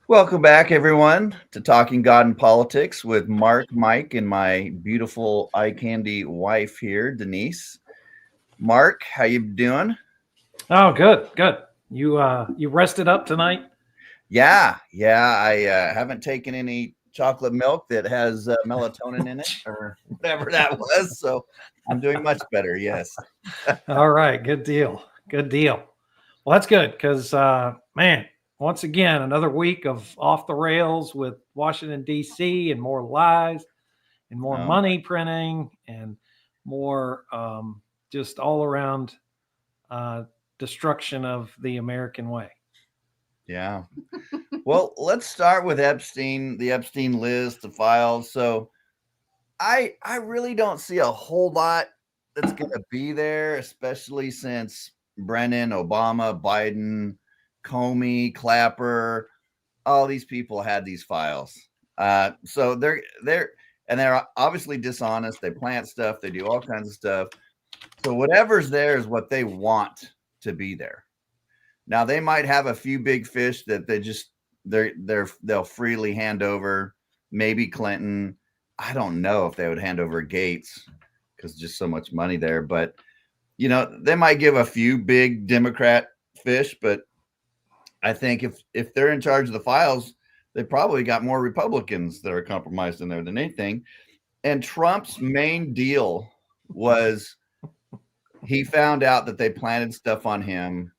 Welcome back, everyone, to Talking God and Politics with Mark, Mike, and my beautiful eye candy wife here, Denise. Mark, how you doing? Oh, good, good. You rested up tonight? Yeah. I haven't taken any chocolate milk that has melatonin in it or whatever that was, so I'm doing much better. Yes. All right, good deal, good deal. Well, that's good because man, once again, another week of off the rails with Washington D.C. and more lies and more Oh, money printing and more just all around uh, destruction of the American way. yeah. Well, let's start with Epstein, the Epstein list, the files. So I really don't see a whole lot that's gonna be there, especially since Brennan, Obama, Biden, Comey, Clapper, all these people had these files. So they're obviously dishonest. They plant stuff. They do all kinds of stuff. So whatever's there is what they want to be there. Now they might have a few big fish that they'll freely hand over. Maybe Clinton. I don't know if they would hand over Gates because just so much money there. But they might give a few big Democrat fish. But I think if they're in charge of the files, they probably got more Republicans that are compromised in there than anything. And Trump's main deal was he found out that they planted stuff on him,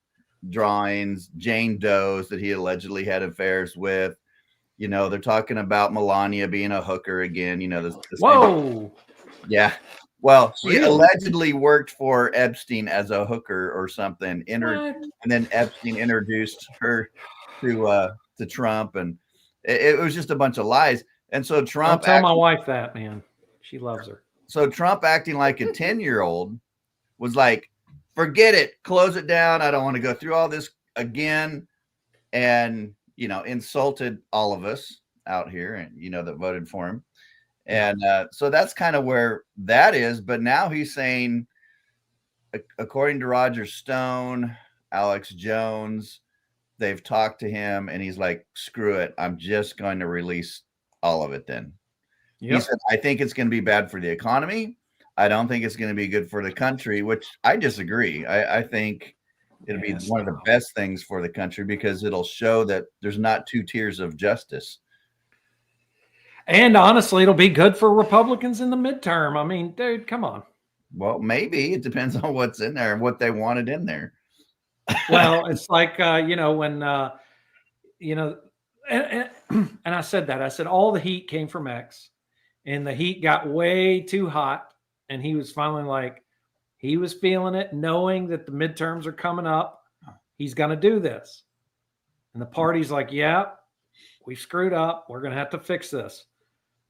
drawings, Jane Doe's that he allegedly had affairs with. They're talking about Melania being a hooker again. The same. Whoa, Yeah. Well, she really? allegedly worked for Epstein as a hooker or something. What? And then Epstein introduced her to Trump, and it was just a bunch of lies. And so Don't tell my wife that, man. She loves her. Trump acting like a 10-year-old was like, forget it, close it down. I don't want to go through all this again. And, insulted all of us out here and, that voted for him. And so that's kind of where that is. But now he's saying, according to Roger Stone, Alex Jones, they've talked to him and he's like, screw it. I'm just going to release all of it then. He Yep. said, I think it's going to be bad for the economy. I don't think it's going to be good for the country, which I disagree. I think it'll be Yes, one of the best things for the country because it'll show that there's not two tiers of justice. and honestly, it'll be good for Republicans in the midterm. I mean, dude, come on. Well, maybe it depends on what's in there and what they wanted in there. Well, it's like when you know, and I said that. I said all the heat came from X, and the heat got way too hot, and he was finally like, he was feeling it, knowing that the midterms are coming up. He's going to do this, and the party's like, yeah, we screwed up. We're going to have to fix this.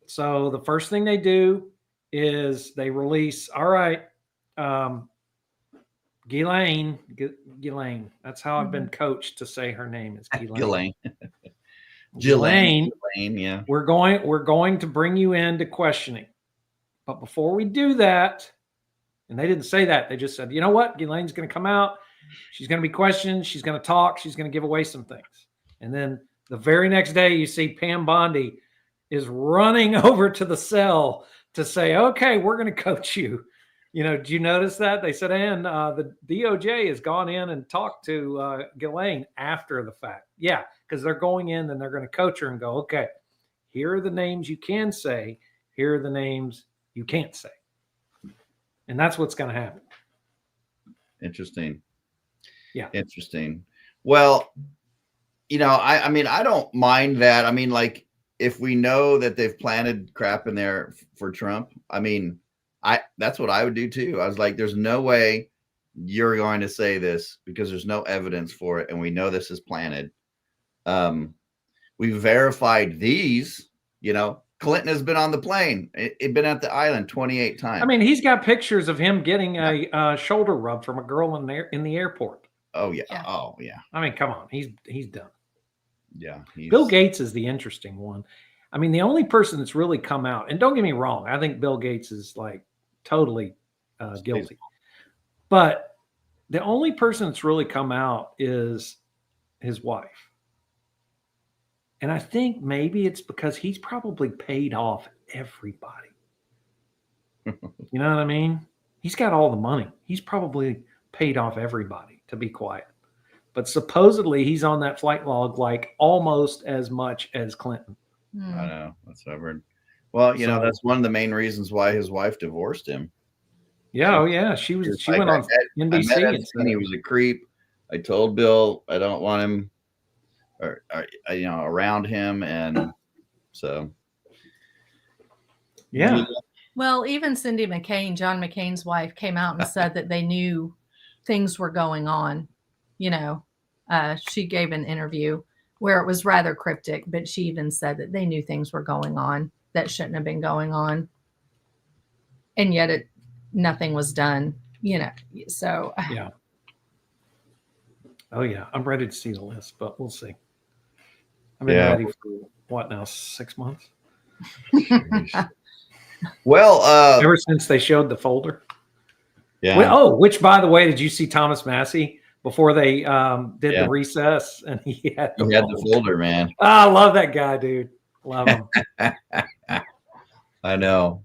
So the first thing they do is they release. All right, um, Ghislaine. Ghislaine. That's how I've been coached to say her name is Ghislaine. Ghislaine. Ghislaine, Ghislaine, yeah. we're going to bring you into questioning. But before we do that, and they didn't say that, they just said, you know what? Ghislaine's going to come out. She's going to be questioned. She's going to talk. She's going to give away some things. And then the very next day, you see Pam Bondi is running over to the cell to say, okay, we're going to coach you. Did you notice that? They said, and the DOJ has gone in and talked to Ghislaine after the fact. Yeah, because they're going in and they're going to coach her and go, okay, here are the names you can say. Here are the names you can't say. And that's what's going to happen. Interesting. Yeah. Interesting. Well, I mean, I don't mind that. I mean, like, if we know that they've planted crap in there for Trump, I mean, that's what I would do too. I was like, there's no way you're going to say this because there's no evidence for it, and we know this is planted. We verified these. Clinton has been on the plane. It been at the island 28 times. I mean, he's got pictures of him getting a shoulder rub from a girl in the airport. Oh yeah. Oh yeah. I mean, come on, he's done. Yeah. Bill Gates is the interesting one. I mean, the only person that's really come out, and don't get me wrong, I think Bill Gates is like totally guilty. But the only person that's really come out is his wife. And I think maybe it's because he's probably paid off everybody. You know what I mean? He's got all the money. He's probably paid off everybody to be quiet. But supposedly he's on that flight log like almost as much as Clinton. I know. That's what I've heard. Well, So- that's one of the main reasons why his wife divorced him. Yeah, oh yeah. She It's went on I met NBC and Epstein, he was a creep. I told Bill I don't want him or around him, and so yeah. Well, even Cindy McCain, John McCain's wife, came out and said that they knew things were going on. She gave an interview where it was rather cryptic, but she even said that they knew things were going on that shouldn't have been going on. And yet nothing was done, so. Yeah. Oh yeah. I'm ready to see the list, but we'll see. I've been ready for what now, 6 months? Well, Ever since they showed the folder. yeah. Which by the way, did you see Thomas Massey before they did the recess? And he had the folder, man. Oh, I love that guy, dude. Love him. I know.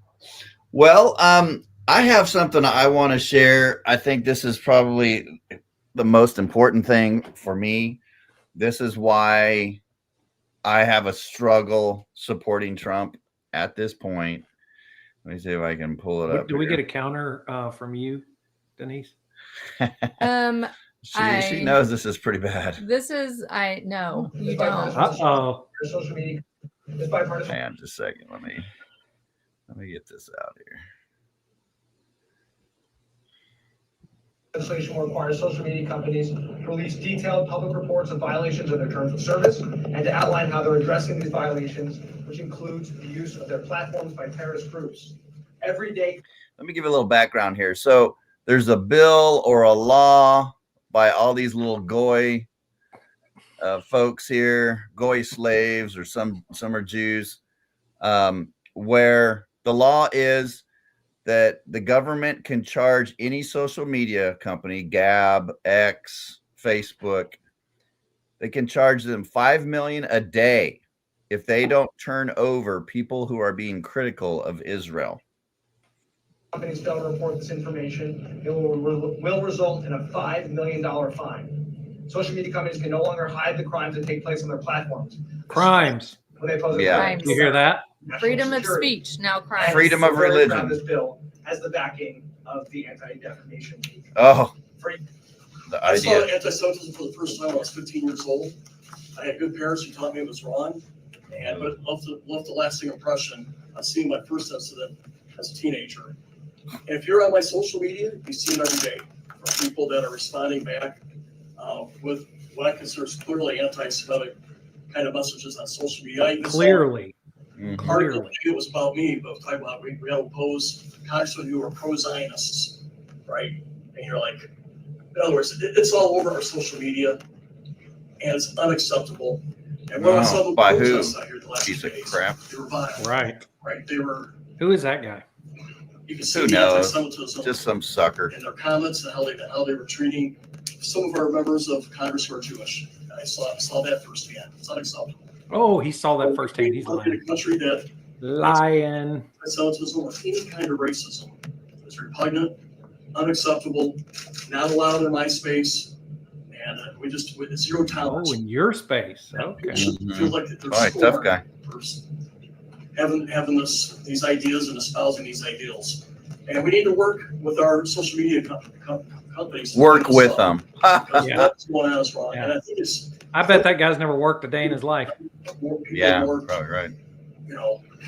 Well, I have something I want to share. I think this is probably the most important thing for me. This is why I have a struggle supporting Trump at this point. Let me see if I can pull it up. Do we get a counter from you, Denise? She knows this is pretty bad. No, you don't. Uh-oh. Social media is bipartisan. Hang on just a second. Let me get this out here. Legislation will require social media companies to release detailed public reports of violations of their terms of service and to outline how they're addressing these violations, which includes the use of their platforms by terrorist groups. Every day. Let me give you a little background here. So there's a bill or a law by all these little goy folks here, goy slaves, or some are Jews, where the law is that the government can charge any social media company, Gab, X, Facebook, they can charge them $5 million a day if they don't turn over people who are being critical of Israel. Companies fail to report this information, it will result in a $5 million fine. Social media companies can no longer hide the crimes that take place on their platforms. Crimes. When they pose Crimes. You hear that? Freedom of speech, now crime. Freedom of religion. This bill has the backing of the Anti-Defamation League. Oh, I saw anti-Semitism for the first time when I was 15 years old. I had good parents who taught me it was wrong, but left a lasting impression on seeing my first incident as a teenager. And if you're on my social media, you see it every day from people that are responding back with what I consider clearly anti-Semitic kind of messages on social media. Clearly. Article it was about me, but talking about we had to oppose congressmen who were pro-Zionists, right? And you're like, in other words, it's all over our social media, and it's unacceptable. And when I saw the protests out here the last piece few of days, crap. they were vile, Right. They were. Who is that guy? You can see Who the knows? anti-Semitism Just some sucker. in their comments and how they were treating some of our members of Congress who are Jewish. And I saw that firsthand. It's unacceptable. Oh, he saw that firsthand. He's We're in lying. a country that Lying. anti-Semitism or any kind of racism is repugnant, unacceptable, not allowed in my space, and with zero tolerance. Oh, in your space. Okay. People feel like that they're All right, tough guy. having these ideas and espousing these ideals, and we need to work with our social media companies. Work with them. Because Yeah. what's going on is wrong, Yeah. and I think it's I bet that guy's never worked a day in his life. more people Yeah, more, probably right.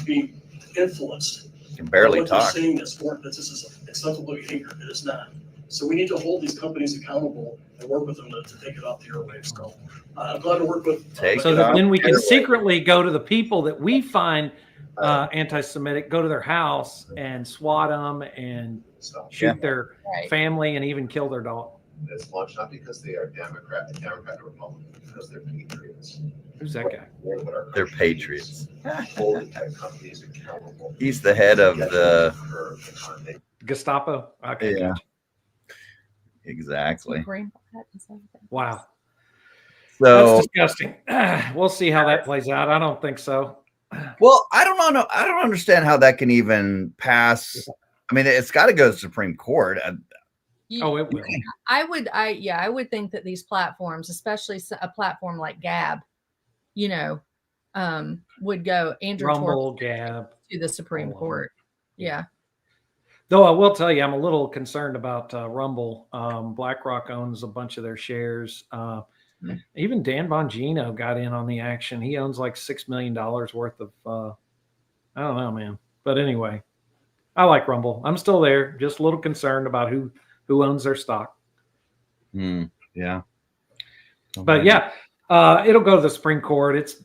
being influenced. Can barely What they're talk. saying that's more, that this is acceptable behavior. It is not. So we need to hold these companies accountable and work with them to take it off the airwaves. So I'm glad to work with. So that then we can secretly go to the people that we find anti-Semitic, go to their house and swat them and shoot their family and even kill their dog. It's launched not because they are Democrat or Republican, because they're patriots. Who's that guy? They're patriots. Holding tech companies accountable. He's the head of the Gestapo. Okay. Yeah. Exactly. Wow. So That's disgusting. We'll see how that plays out. I don't think so. well, I don't know. I don't understand how that can even pass. I mean, it's got to go to the Supreme Court. Oh, it will. I would think that these platforms, especially a platform like Gab, you know, would go Andrew Rumble, Torrance Gab. to the Supreme Court. Yeah. Though I will tell you, I'm a little concerned about Rumble. BlackRock owns a bunch of their shares. Even Dan Bongino got in on the action. He owns like $6 million worth of, I don't know, man. But anyway, I like Rumble. I'm still there. Just a little concerned about who owns their stock. Yeah. But yeah, it'll go to the Supreme Court. It's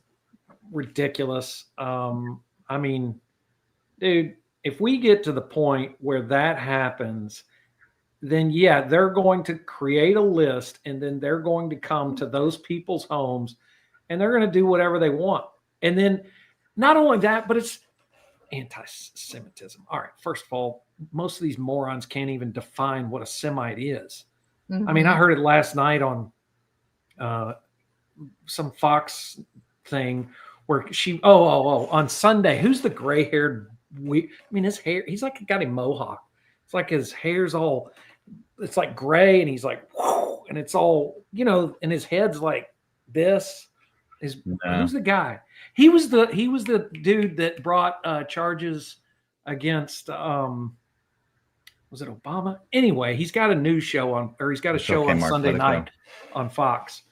ridiculous. I mean, dude, if we get to the point where that happens, then yeah, they're going to create a list and then they're going to come to those people's homes and they're going to do whatever they want. And then not only that, but it's anti-Semitism. All right, first of all, most of these morons can't even define what a Semite is. I mean, I heard it last night on some Fox thing where she, on Sunday, who's the gray-haired, I mean, his hair, he's like got a mohawk. It's like his hair's all, it's like gray and he's like, whoo, and it's all, you know, and his head's like this. Who's the guy? He was the dude that brought charges against was it Obama? Anyway, he's got a news show on Sunday night on Fox.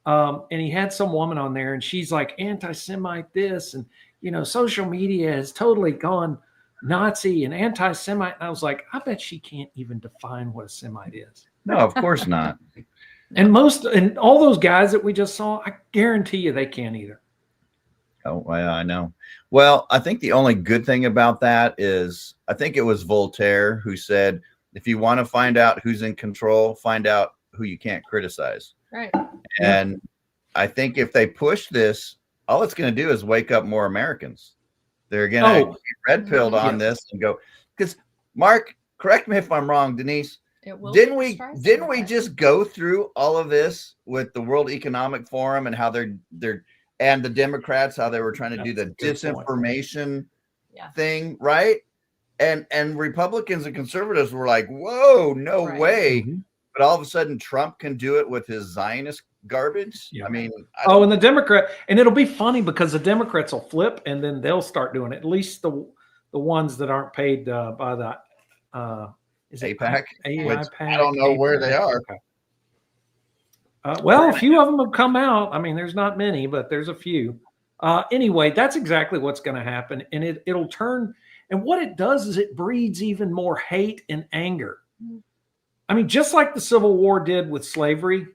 And he had some woman on there and she's like anti-Semite this, and you know, social media has totally gone Nazi and anti-Semite. And I was like, I bet she can't even define what a Semite is. No, of course not. And all those guys that we just saw, I guarantee you they can't either. Oh, yeah, I know. Well, I think the only good thing about that is I think it was Voltaire who said, if you want to find out who's in control, find out who you can't criticize. Right. And I think if they push this, all it's going to do is wake up more Americans. They're going to get red-pilled on this and go, because Mark, correct me if I'm wrong, Denise, didn't we just go through all of this with the World Economic Forum and how they're and the Democrats, how they were trying to do the disinformation thing, right? And Republicans and conservatives were like, whoa, no way. Mm-hmm. But all of a sudden Trump can do it with his Zionist garbage. Yeah. I mean, and the Democrat, and it'll be funny because the Democrats will flip and then they'll start doing it. At least the ones that aren't paid by the is it AIPAC? I don't know where they are. Okay. Well, a few of them have come out. I mean, there's not many, but there's a few. Anyway, that's exactly what's going to happen. And it'll turn. And what it does is it breeds even more hate and anger. I mean, just like the Civil War did with slavery,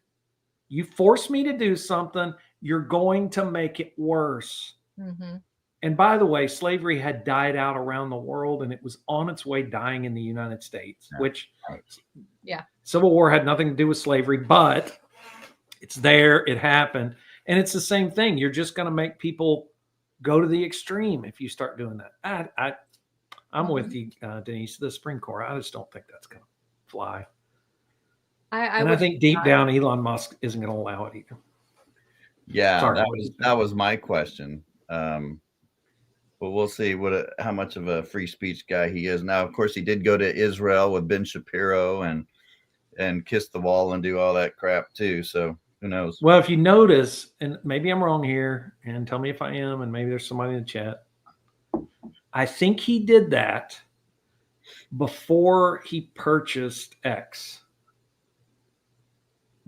you force me to do something, you're going to make it worse. Mm-hmm. And by the way, slavery had died out around the world and it was on its way dying in the United States, which Civil War had nothing to do with slavery, but it's there, it happened. And it's the same thing. You're just going to make people go to the extreme if you start doing that. I'm with you, Denise, the Supreme Court. I just don't think that's going to fly. I think deep down, Elon Musk isn't going to allow it either. Yeah, that was my question. But we'll see how much of a free speech guy he is. Now, of course, he did go to Israel with Ben Shapiro and kiss the wall and do all that crap too. So who knows? Well, if you notice, and maybe I'm wrong here, and tell me if I am, and maybe there's somebody in the chat. I think he did that before he purchased X.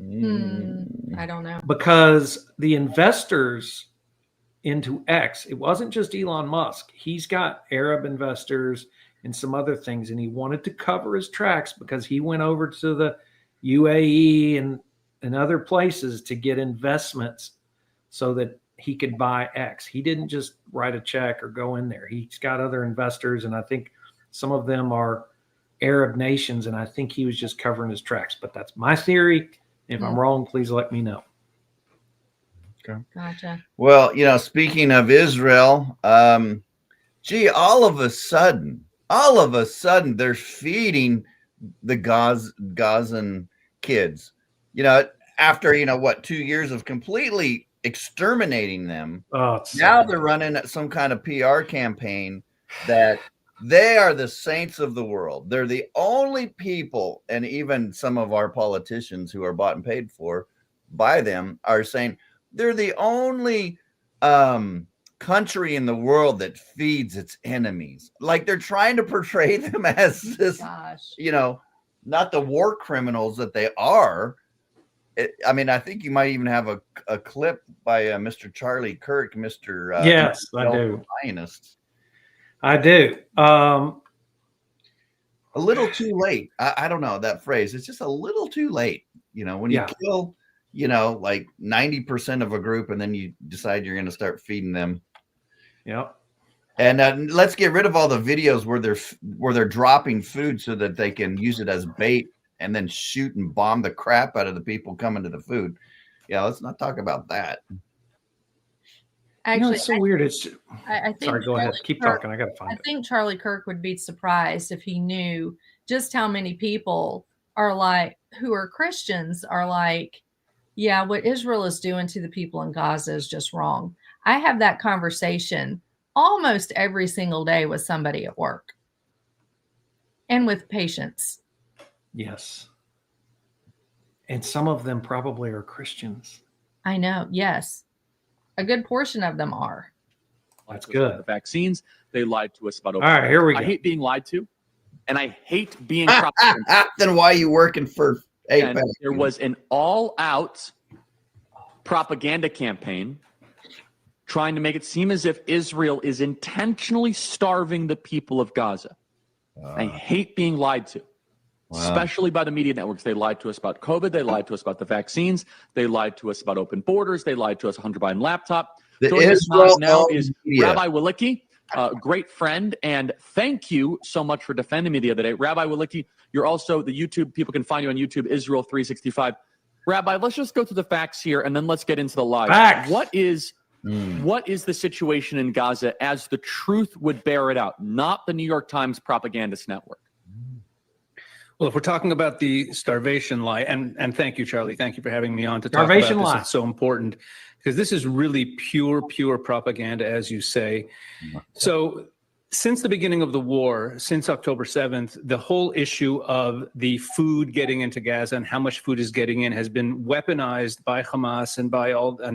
I don't know. Because the investors into X, it wasn't just Elon Musk. He's got Arab investors and some other things, and he wanted to cover his tracks because he went over to the UAE and other places to get investments so that he could buy X. He didn't just write a check or go in there. He's got other investors, and I think some of them are Arab nations, and I think he was just covering his tracks. But that's my theory. If I'm wrong, please let me know. Okay. Gotcha. Well, speaking of Israel, all of a sudden, they're feeding the Gazan kids. after, 2 years of completely exterminating them. Oh, it's Now sad. they're running some kind of PR campaign that they are the saints of the world. They're the only people, and even some of our politicians who are bought and paid for by them are saying they're the only country in the world that feeds its enemies. Like they're trying to portray them as this, Gosh. not the war criminals that they are. I think you might even have a clip by Mr. Charlie Kirk, Mr. Yes, I do. Zionist. I do. A little too late. I don't know that phrase. It's just a little too late. When you kill, like 90% of a group, and then you decide you're going to start feeding them. Yep. And let's get rid of all the videos where they're dropping food so that they can use it as bait and then shoot and bomb the crap out of the people coming to the food. Yeah, let's not talk about that. Actually, it's so weird. I think Sorry, go ahead. Keep talking. I got to find I it. think Charlie Kirk would be surprised if he knew just how many people are like, who are Christians, are like, yeah, what Israel is doing to the people in Gaza is just wrong. I have that conversation almost every single day with somebody at work and with patients. Yes. And some of them probably are Christians. I know. Yes. A good portion of them are. That's good. The vaccines, they lied to us about. All right, here we go. I hate being lied to, and I hate being propaganda. Then why are you working for And there was an all-out propaganda campaign trying to make it seem as if Israel is intentionally starving the people of Gaza. I hate being lied to, especially by the media networks. They lied to us about COVID. They lied to us about the vaccines. They lied to us about open borders. They lied to us Hunter Biden laptop. Joining us now is Rabbi Walicki, a great friend, and thank you so much for defending me the other day. Rabbi Walicki, you're also the YouTube, people can find you on YouTube, Israel 365. Rabbi, let's just go to the facts here, and then let's get into the lies. Facts. What is the situation in Gaza as the truth would bear it out, not the New York Times propagandist network? Well, if we're talking about the starvation lie, and thank you, Charlie, thank you for having me on to talk Starvation about this. lie. It's so important because this is really pure propaganda, as you say. So since the beginning of the war, since October 7th, the whole issue of the food getting into Gaza and how much food is getting in has been weaponized by Hamas and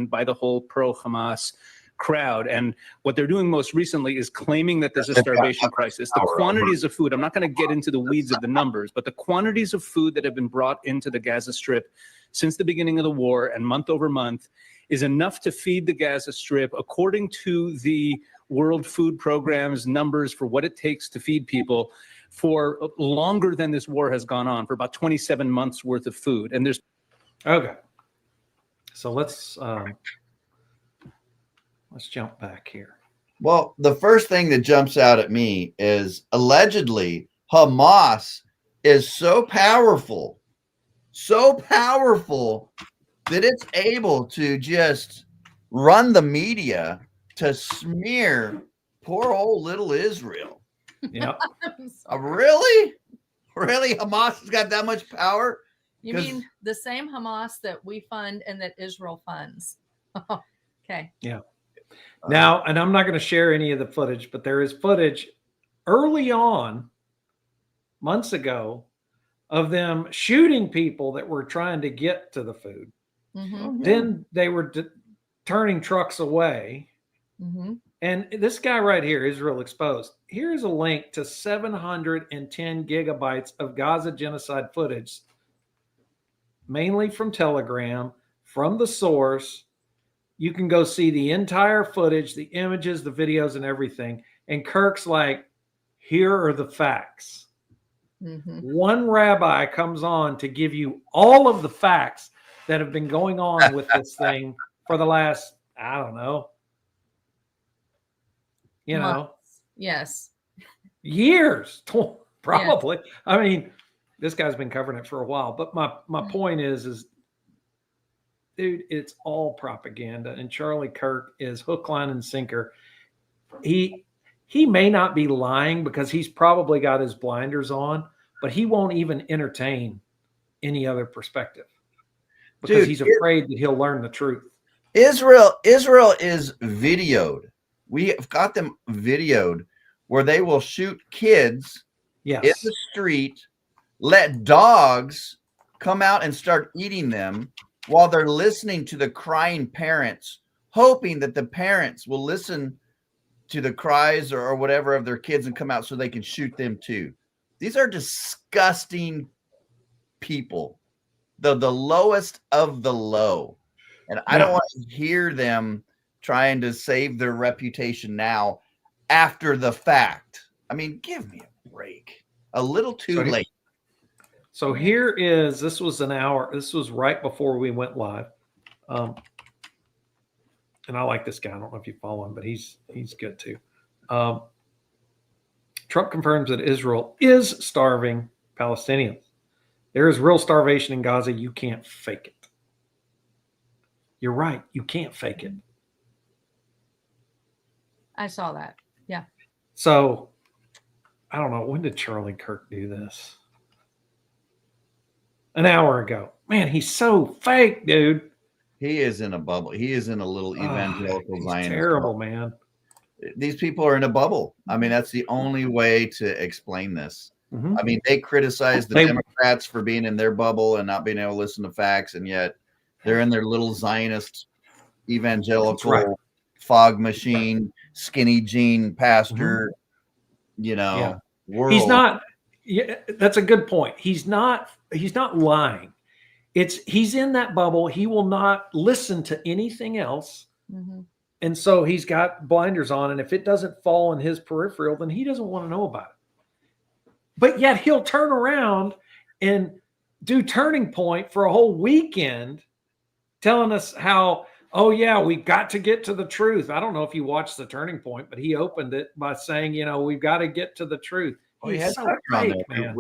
by the whole pro-Hamas crowd. And what they're doing most recently is claiming that there's a starvation crisis. The quantities of food, I'm not going to get into the weeds of the numbers, but the quantities of food that have been brought into the Gaza Strip since the beginning of the war and month over month is enough to feed the Gaza Strip, according to the World Food Program's numbers for what it takes to feed people, for longer than this war has gone on, for about 27 months worth of food. And there's Okay. So let's jump back here. Well, the first thing that jumps out at me is allegedly Hamas is so powerful that it's able to just run the media to smear poor old little Israel. Yeah. Really? Really? Hamas has got that much power? You mean the same Hamas that we fund and that Israel funds? Okay. Yeah. Now, and I'm not going to share any of the footage, but there is footage early on, months ago, of them shooting people that were trying to get to the food. Mm-hmm. Then they were turning trucks away. Mm-hmm. And this guy right here, Israel Exposed, here's a link to 710 gigabytes of Gaza genocide footage, mainly from Telegram, from the source. You can go see the entire footage, the images, the videos, and everything. And Kirk's like, here are the facts. Mm-hmm. One rabbi comes on to give you all of the facts that have been going on with this thing for the last, I don't know, Months. Yes. years, probably. Yeah. I mean, this guy's been covering it for a while. But my point is, dude, it's all propaganda. And Charlie Kirk is hook, line, and sinker. He may not be lying because he's probably got his blinders on, but he won't even entertain any other perspective. because Dude, he's afraid that he'll learn the truth. Israel is videoed. We have got them videoed where they will shoot kids in Yes. the street, let dogs come out and start eating them while they're listening to the crying parents, hoping that the parents will listen to the cries or whatever of their kids and come out so they can shoot them too. These are disgusting people, the lowest of the low. And I don't want to hear them trying to save their reputation now after the fact. I mean, give me a break. A little too late. So this was an hour. This was right before we went live. And I like this guy. I don't know if you follow him, but he's good too. Trump confirms that Israel is starving Palestinians. There is real starvation in Gaza. You can't fake it. You're right. You can't fake it. I saw that. Yeah. So I don't know. When did Charlie Kirk do this? An hour ago. Man, he's so fake, dude. He is in a bubble. He is in a little evangelical Zionist. Terrible, man. These people are in a bubble. I mean, that's the only way to explain this. Mm-hmm. I mean, they criticize the Democrats for being in their bubble and not being able to listen to facts, and yet they're in their little Zionist evangelical fog machine, skinny jean pastor, world. He's not. Yeah, that's a good point. He's not lying. He's in that bubble. He will not listen to anything else. Mm-hmm. And so he's got blinders on. And if it doesn't fall in his peripheral, then he doesn't want to know about it. But yet he'll turn around and do Turning Point for a whole weekend telling us how, oh, yeah, we've got to get to the truth. I don't know if you watched the Turning Point, but he opened it by saying, we've got to get to the truth. He's so fake, man.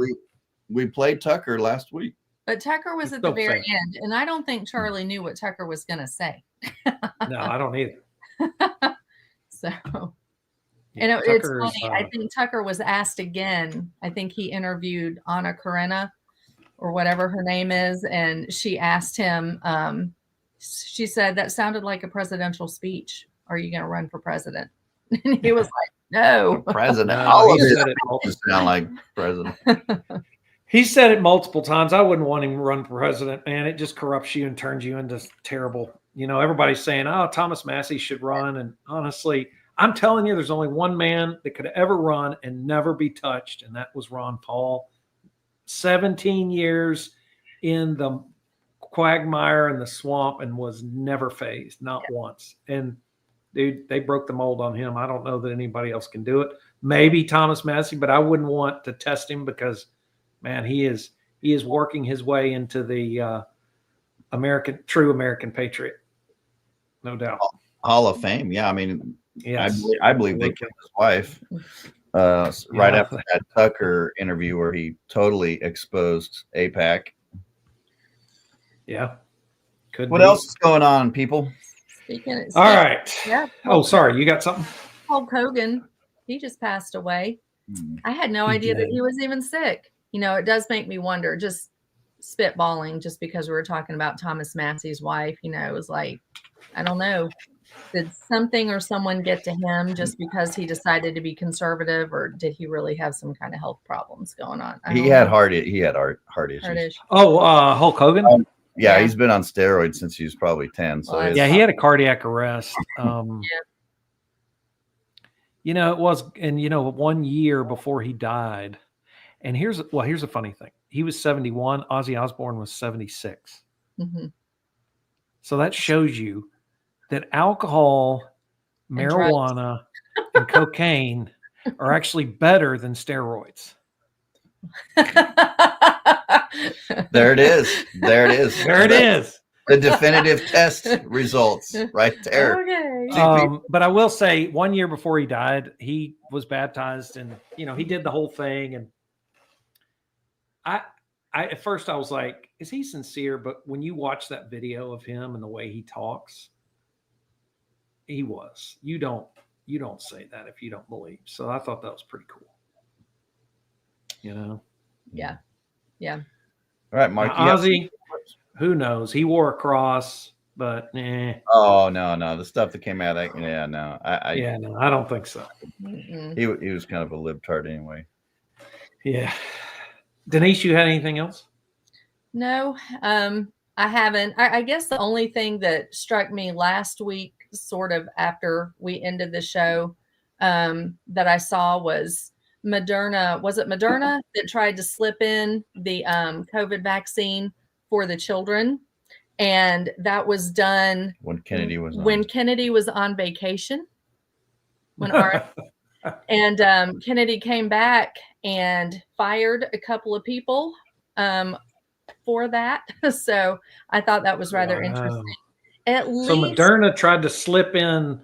We played Tucker last week. But Tucker was at the very end, and I don't think Charlie knew what Tucker was going to say. No, I don't either. So, and it's funny. I think Tucker was asked again. I think he interviewed Anna Karenina or whatever her name is, and she asked him. She said that sounded like a presidential speech. Are you going to run for president? And he was like, "No, president." All of it sound like president. He said it multiple times. I wouldn't want him to run for president, man. It just corrupts you and turns you into terrible. Everybody's saying, "Oh, Thomas Massey should run," and honestly, I'm telling you, there's only one man that could ever run and never be touched, and that was Ron Paul. 17 years in the quagmire and the swamp and was never fazed, not once. And dude, they broke the mold on him. I don't know that anybody else can do it. Maybe Thomas Massey, but I wouldn't want to test him because, man, he is working his way into the true American patriot, no doubt. Hall of Fame, yeah. I mean, yes. I believe they killed his wife right after that Tucker interview where he totally exposed AIPAC. Yeah. What else is going on, people? All right. Yeah. Oh, sorry. You got something? Hulk Hogan, he just passed away. I had no idea that he was even sick. It does make me wonder, just spitballing, just because we were talking about Thomas Massey's wife, it was like, I don't know. Did something or someone get to him just because he decided to be conservative, or did he really have some kind of health problems going on? He had heart issues. Oh, Hulk Hogan? Yeah, he's been on steroids since he was probably 10. So he had a cardiac arrest. It was, and 1 year before he died. And here's a funny thing. He was 71. Ozzy Osbourne was 76. Mm-hmm. So that shows you that alcohol, marijuana, and cocaine are actually better than steroids. There it is. There it is. The definitive test results right there. Okay. But I will say 1 year before he died, he was baptized and, he did the whole thing. And I at first I was like, is he sincere? But when you watch that video of him and the way he talks, he was. You don't say that if you don't believe. So I thought that was pretty cool. Yeah. All right, Mark. Ozzy, who knows? He wore a cross, but Oh no, the stuff that came out of that, yeah, no, no, I don't think so. he was kind of a libtard anyway. Yeah. Denise, you had anything else? No, I haven't. I guess the only thing that struck me last week, sort of after we ended the show, that I saw was Moderna. Was it Moderna that tried to slip in the COVID vaccine for the children? And that was done When Kennedy was on vacation. And Kennedy came back and fired a couple of people for that. So I thought that was rather interesting. At least, so Moderna tried to slip in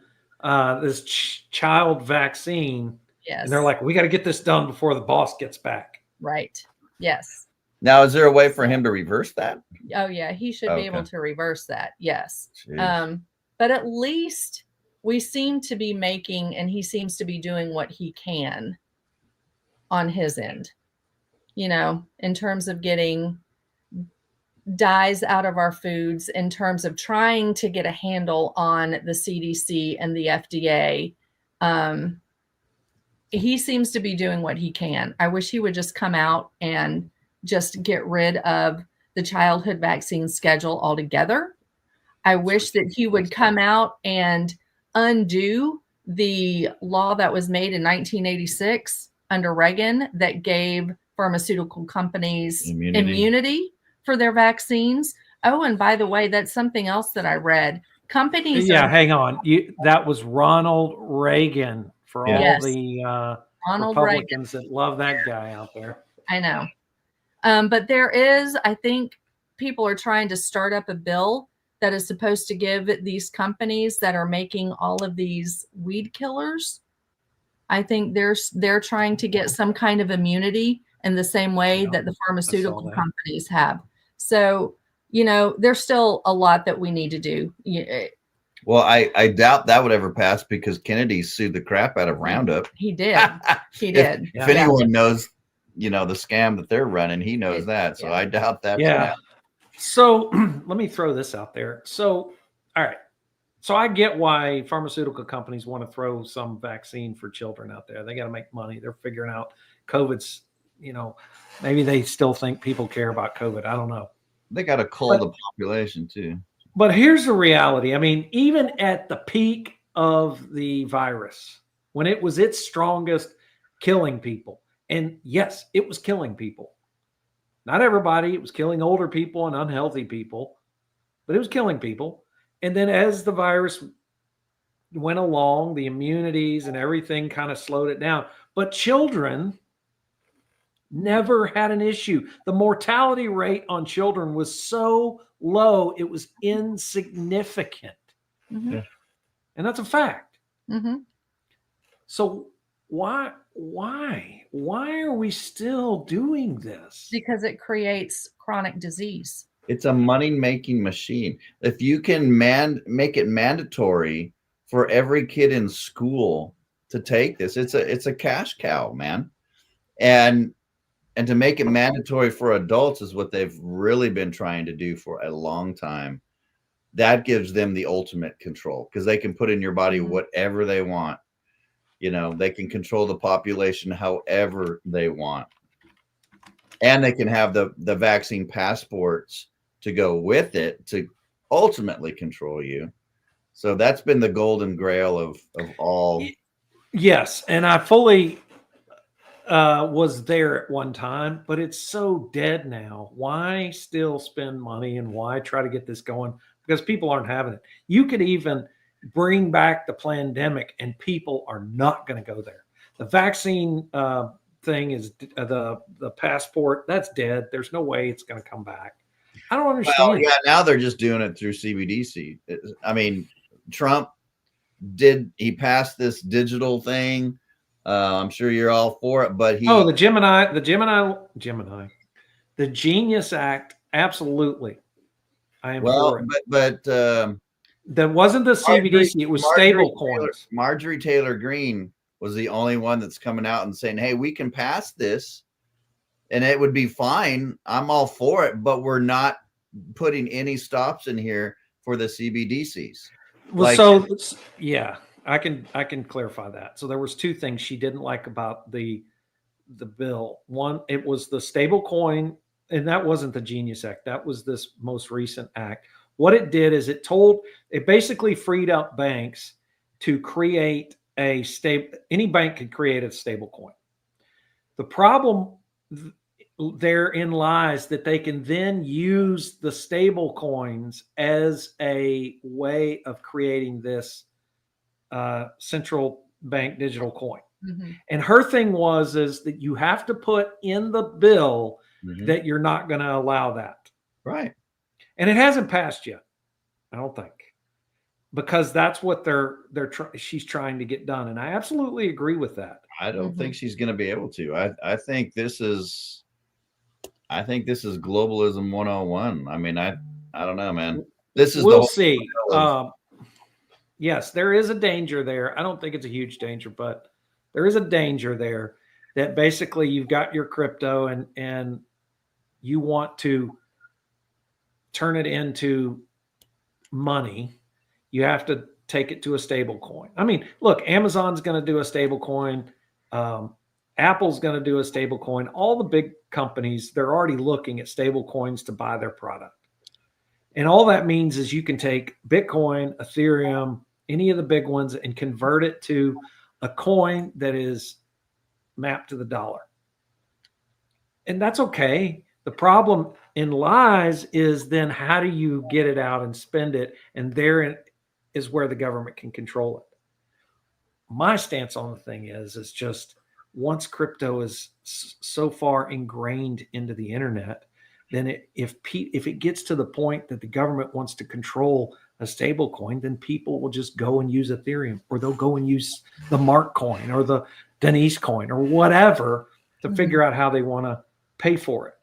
this child vaccine. Yes. And they're like, we got to get this done before the boss gets back. Right. Yes. Now, is there a way for him to reverse that? Oh yeah, he should be able to reverse that. Yes. But at least we seem to be making, and he seems to be doing what he can on his end, in terms of getting dyes out of our foods, in terms of trying to get a handle on the CDC and the FDA. He seems to be doing what he can. I wish he would just come out and just get rid of the childhood vaccine schedule altogether. I wish that he would come out and undo the law that was made in 1986 under Reagan that gave pharmaceutical companies immunity for their vaccines. Oh, and by the way, that's something else that I read. Companies. Yeah, hang on. That was Ronald Reagan for all the Republicans that love that guy out there. I know. But there is, I think people are trying to start up a bill that is supposed to give these companies that are making all of these weed killers, I think they're trying to get some kind of immunity in the same way that the pharmaceutical companies have. So, there's still a lot that we need to do. Well, I doubt that would ever pass because Kennedy sued the crap out of Roundup. He did. He did. If anyone knows, the scam that they're running, he knows that. So I doubt that. Yeah. So let me throw this out there. So, all right. So I get why pharmaceutical companies want to throw some vaccine for children out there. They got to make money. They're figuring out COVID's, maybe they still think people care about COVID. I don't know. They got to cull the population too. But here's the reality. I mean, even at the peak of the virus, when it was its strongest, killing people, and yes, it was killing people. Not everybody. It was killing older people and unhealthy people, but it was killing people. And then as the virus went along, the immunities and everything kind of slowed it down. But children never had an issue. The mortality rate on children was so low, it was insignificant. Mm-hmm. And that's a fact. Mm-hmm. So why are we still doing this? Because it creates chronic disease. It's a money-making machine. If you can make it mandatory for every kid in school to take this, it's a cash cow, man. And to make it mandatory for adults is what they've really been trying to do for a long time. That gives them the ultimate control because they can put in your body whatever they want. They can control the population however they want. And they can have the vaccine passports to go with it to ultimately control you. So that's been the golden grail of all. Yes. And I fully was there at one time, but it's so dead now. Why still spend money and why try to get this going? Because people aren't having it. You could even bring back the pandemic and people are not going to go there. The vaccine thing is the passport. That's dead. There's no way it's going to come back. I don't understand. Well, yeah, now they're just doing it through CBDC. I mean, Trump he passed this digital thing. I'm sure you're all for it, but the Genius Act. Absolutely. I am for it. But that wasn't the CBDC. It was stable coins. Marjorie Taylor Greene was the only one that's coming out and saying, hey, we can pass this and it would be fine. I'm all for it, but we're not putting any stops in here for the CBDCs. Well, Like- so yeah, I can clarify that. So there was two things she didn't like about the bill. One, it was the stable coin, and that wasn't the Genius Act. That was this most recent act. What it did is it basically freed up banks to create any bank could create a stable coin. The problem therein lies that they can then use the stable coins as a way of creating this central bank digital coin. Mm-hmm. And her thing is that you have to put in the bill Mhm. that you're not going to allow that. Right. And it hasn't passed yet, I don't think, because that's what she's trying to get done. And I absolutely agree with that. I don't think she's going to be able to. I think this is globalism 101. I mean, I don't know, man. This is We'll see. of- Yes, there is a danger there. I don't think it's a huge danger, but there is a danger there that basically you've got your crypto and you want to turn it into money. You have to take it to a stable coin. I mean, look, Amazon's going to do a stable coin. Apple's going to do a stable coin. All the big companies, they're already looking at stable coins to buy their product. And all that means is you can take Bitcoin, Ethereum, any of the big ones, and convert it to a coin that is mapped to the dollar. And that's okay. The problem lies is then how do you get it out and spend it? And therein is where the government can control it. My stance on the thing is just once crypto is so far ingrained into the internet, then if it gets to the point that the government wants to control a stable coin, then people will just go and use Ethereum, or they'll go and use the Mark coin or the Denise coin or whatever to figure out how they want to pay for it.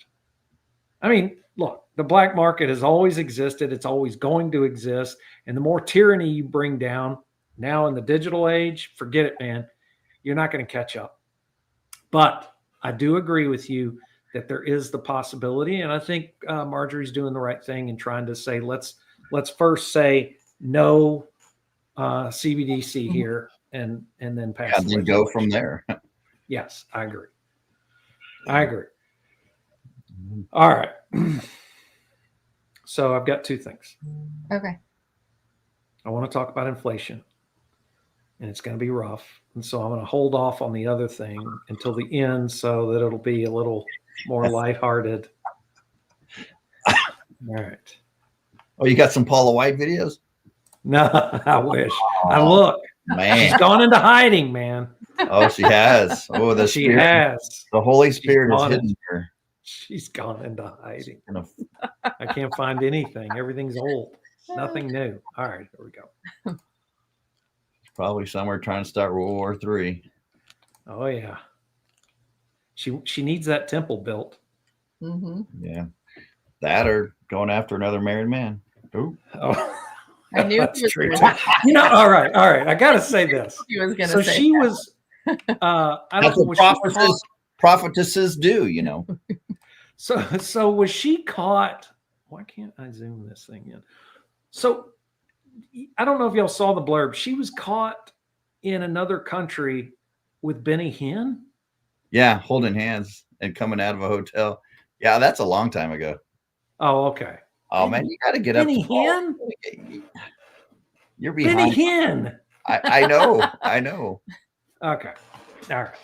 I mean, look, the black market has always existed. It's always going to exist. And the more tyranny you bring down now in the digital age, forget it, man. You're not going to catch up. But I do agree with you that there is the possibility. And I think Marjorie's doing the right thing and trying to say, let's first say no CBDC here and then pass. And then go from there. Yes, I agree. All right. So I've got two things. Okay. I want to talk about inflation, and it's going to be rough. And so I'm going to hold off on the other thing until the end so that it'll be a little more lighthearted. All right. Oh, you got some Paula White videos? No, I wish. I look. Man. She's gone into hiding, man. Oh, she has. Oh, the She Spirit. has. The Holy Spirit has gone hidden her. She's gone into hiding. Gonna- I can't find anything. Everything's old. Nothing new. All right, here we go. Probably somewhere trying to start World War III. Oh yeah. She needs that temple built. Mm-hmm. Yeah. That or going after another married man. Ooh. Oh, I knew that's he was true. gonna- You know, all right. I gotta say this. He was going So to say she that. was I don't That's know, what was she caught- prophetesses do, you know. So was she caught? Why can't I zoom this thing in? So I don't know if y'all saw the blurb. She was caught in another country with Benny Hinn. Yeah, holding hands and coming out of a hotel. Yeah, that's a long time ago. Oh, okay. Oh man, you got to get up. Benny to Hinn? You're Benny behind. Hinn. I know. I know. Okay. All right.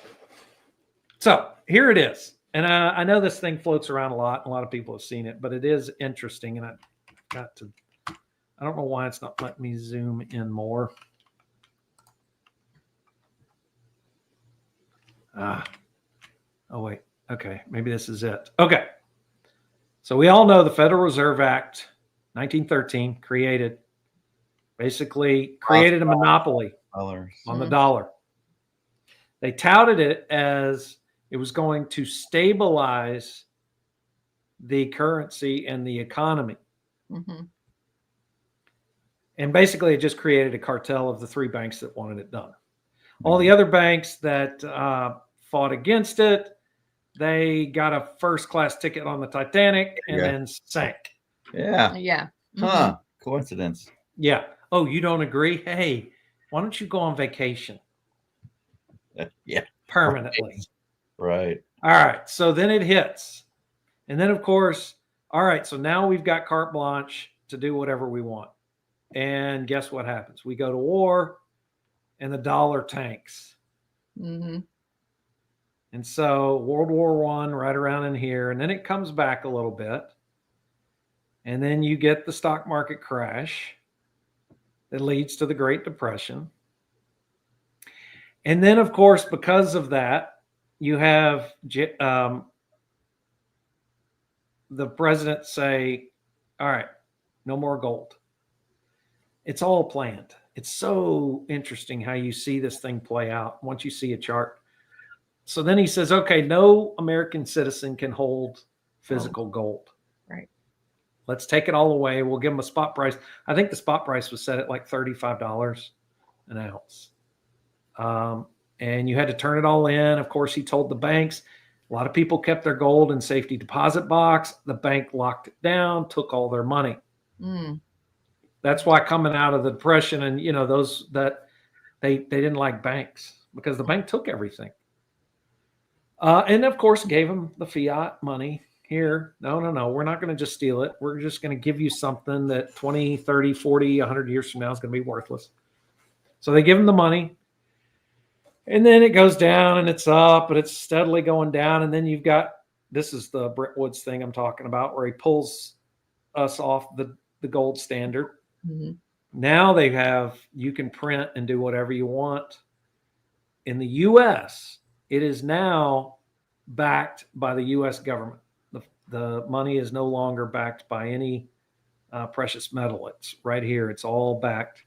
So here it is. And I know this thing floats around a lot. A lot of people have seen it, but it is interesting. And I don't know why it's not letting me zoom in more. Oh, wait. Okay. Maybe this is it. Okay. So we all know the Federal Reserve Act, 1913, basically created a monopoly on the dollar. They touted it as it was going to stabilize the currency and the economy. Mm-hmm. And basically, it just created a cartel of the three banks that wanted it done. All the other banks that fought against it, they got a first-class ticket on the Titanic and then sank. Yeah. Yeah. Huh. Coincidence. Yeah. Oh, you don't agree? Hey, why don't you go on vacation Yeah. permanently? Right. All right. So then it hits. And then, of course, all right. So now we've got carte blanche to do whatever we want. And guess what happens? We go to war and the dollar tanks. Mm-hmm. And so World War I, right around in here. And then it comes back a little bit. And then you get the stock market crash that leads to the Great Depression. And then, of course, because of that, you have the president say, all right, no more gold. It's all planned. It's so interesting how you see this thing play out once you see a chart. So then he says, okay, no American citizen can hold physical gold. Right. Let's take it all away. We'll give them a spot price. I think the spot price was set at like $35 an ounce. And you had to turn it all in. Of course, he told the banks. A lot of people kept their gold in safety deposit box. The bank locked it down, took all their money. Mm. That's why coming out of the Depression and, you know, those that they didn't like banks because the bank took everything. And of course, gave them the fiat money here. No, we're not going to just steal it. We're just going to give you something that 20, 30, 40, 100 years from now is going to be worthless. So they give them the money. And then it goes down and it's up, but it's steadily going down. And then you've got, this is the Brent Woods thing I'm talking about, where he pulls us off the gold standard. Mm-hmm. Now they have, you can print and do whatever you want. In the US, it is now backed by the US government. The money is no longer backed by any precious metal. It's right here. It's all backed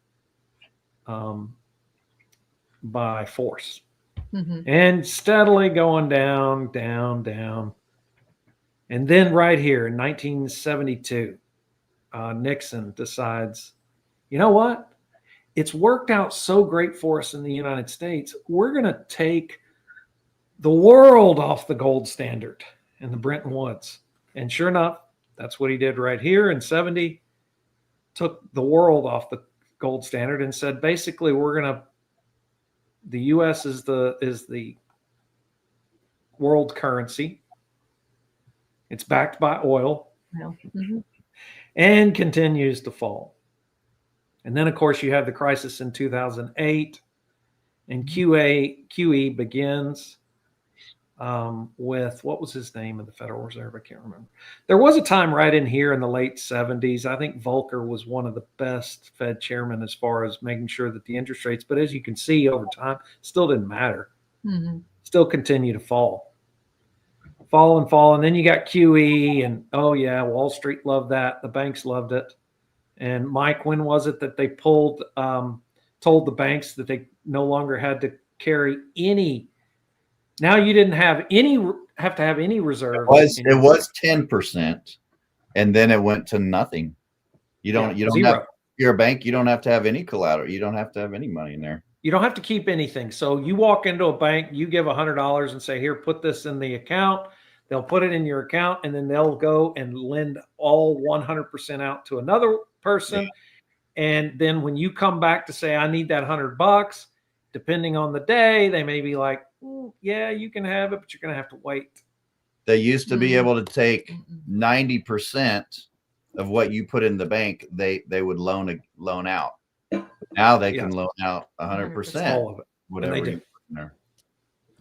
by force. Mm-hmm. And steadily going down, down, down. And then right here in 1972, Nixon decides, you know what? It's worked out so great for us in the United States. We're going to take the world off the gold standard in the Bretton Woods. And sure enough, that's what he did right here in 70, took the world off the gold standard and said, basically, the U.S. is the world currency. It's backed by oil Mm-hmm. and continues to fall. And then, of course, you have the crisis in 2008, and QE begins with, what was his name in the Federal Reserve? I can't remember. There was a time right in here in the late 70s. I think Volcker was one of the best Fed chairmen as far as making sure that the interest rates, but as you can see over time, still didn't matter. Mm-hmm. Still continue to fall. And then you got QE, and oh yeah, Wall Street loved that. The banks loved it. And Mike, when was it that they told the banks that they no longer had to carry any? Now you didn't have to have any reserves. It was 10%, and then it went to nothing. You don't zero. have, you're a bank. You don't have to have any collateral. You don't have to have any money in there. You don't have to keep anything. So you walk into a bank, you give $100 and say, here, put this in the account. They'll put it in your account, and then they'll go and lend all 100% out to another person. Yeah. And then when you come back to say, I need that $100, depending on the day, they may be like, yeah, you can have it, but you're going to have to wait. They used to be able to take 90% of what you put in the bank. They would loan out. Now they can loan out 100%. All of it. Whatever and they do. you put in there.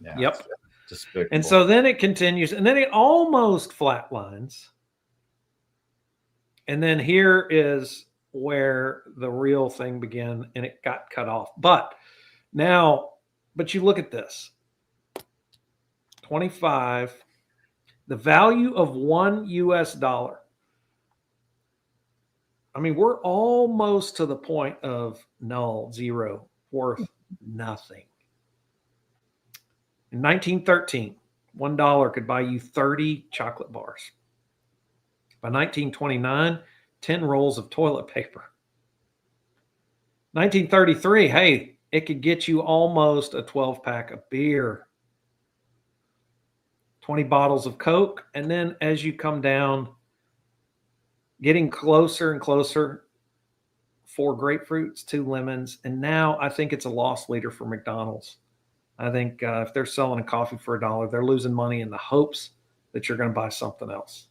Yeah, yep. Despicable. And so then it continues, and then it almost flatlines. And then here is where the real thing began, and it got cut off. But you look at this. 25, the value of $1 US. I mean, we're almost to the point of null, zero, worth nothing. In 1913, $1 could buy you 30 chocolate bars. By 1929, 10 rolls of toilet paper. 1933, hey, it could get you almost a 12-pack of beer. 20 bottles of Coke. And then as you come down getting closer and closer. 4 grapefruits, 2 lemons, and now I think it's a loss leader for McDonald's. I think if they're selling a coffee for $1, they're losing money in the hopes that you're going to buy something else.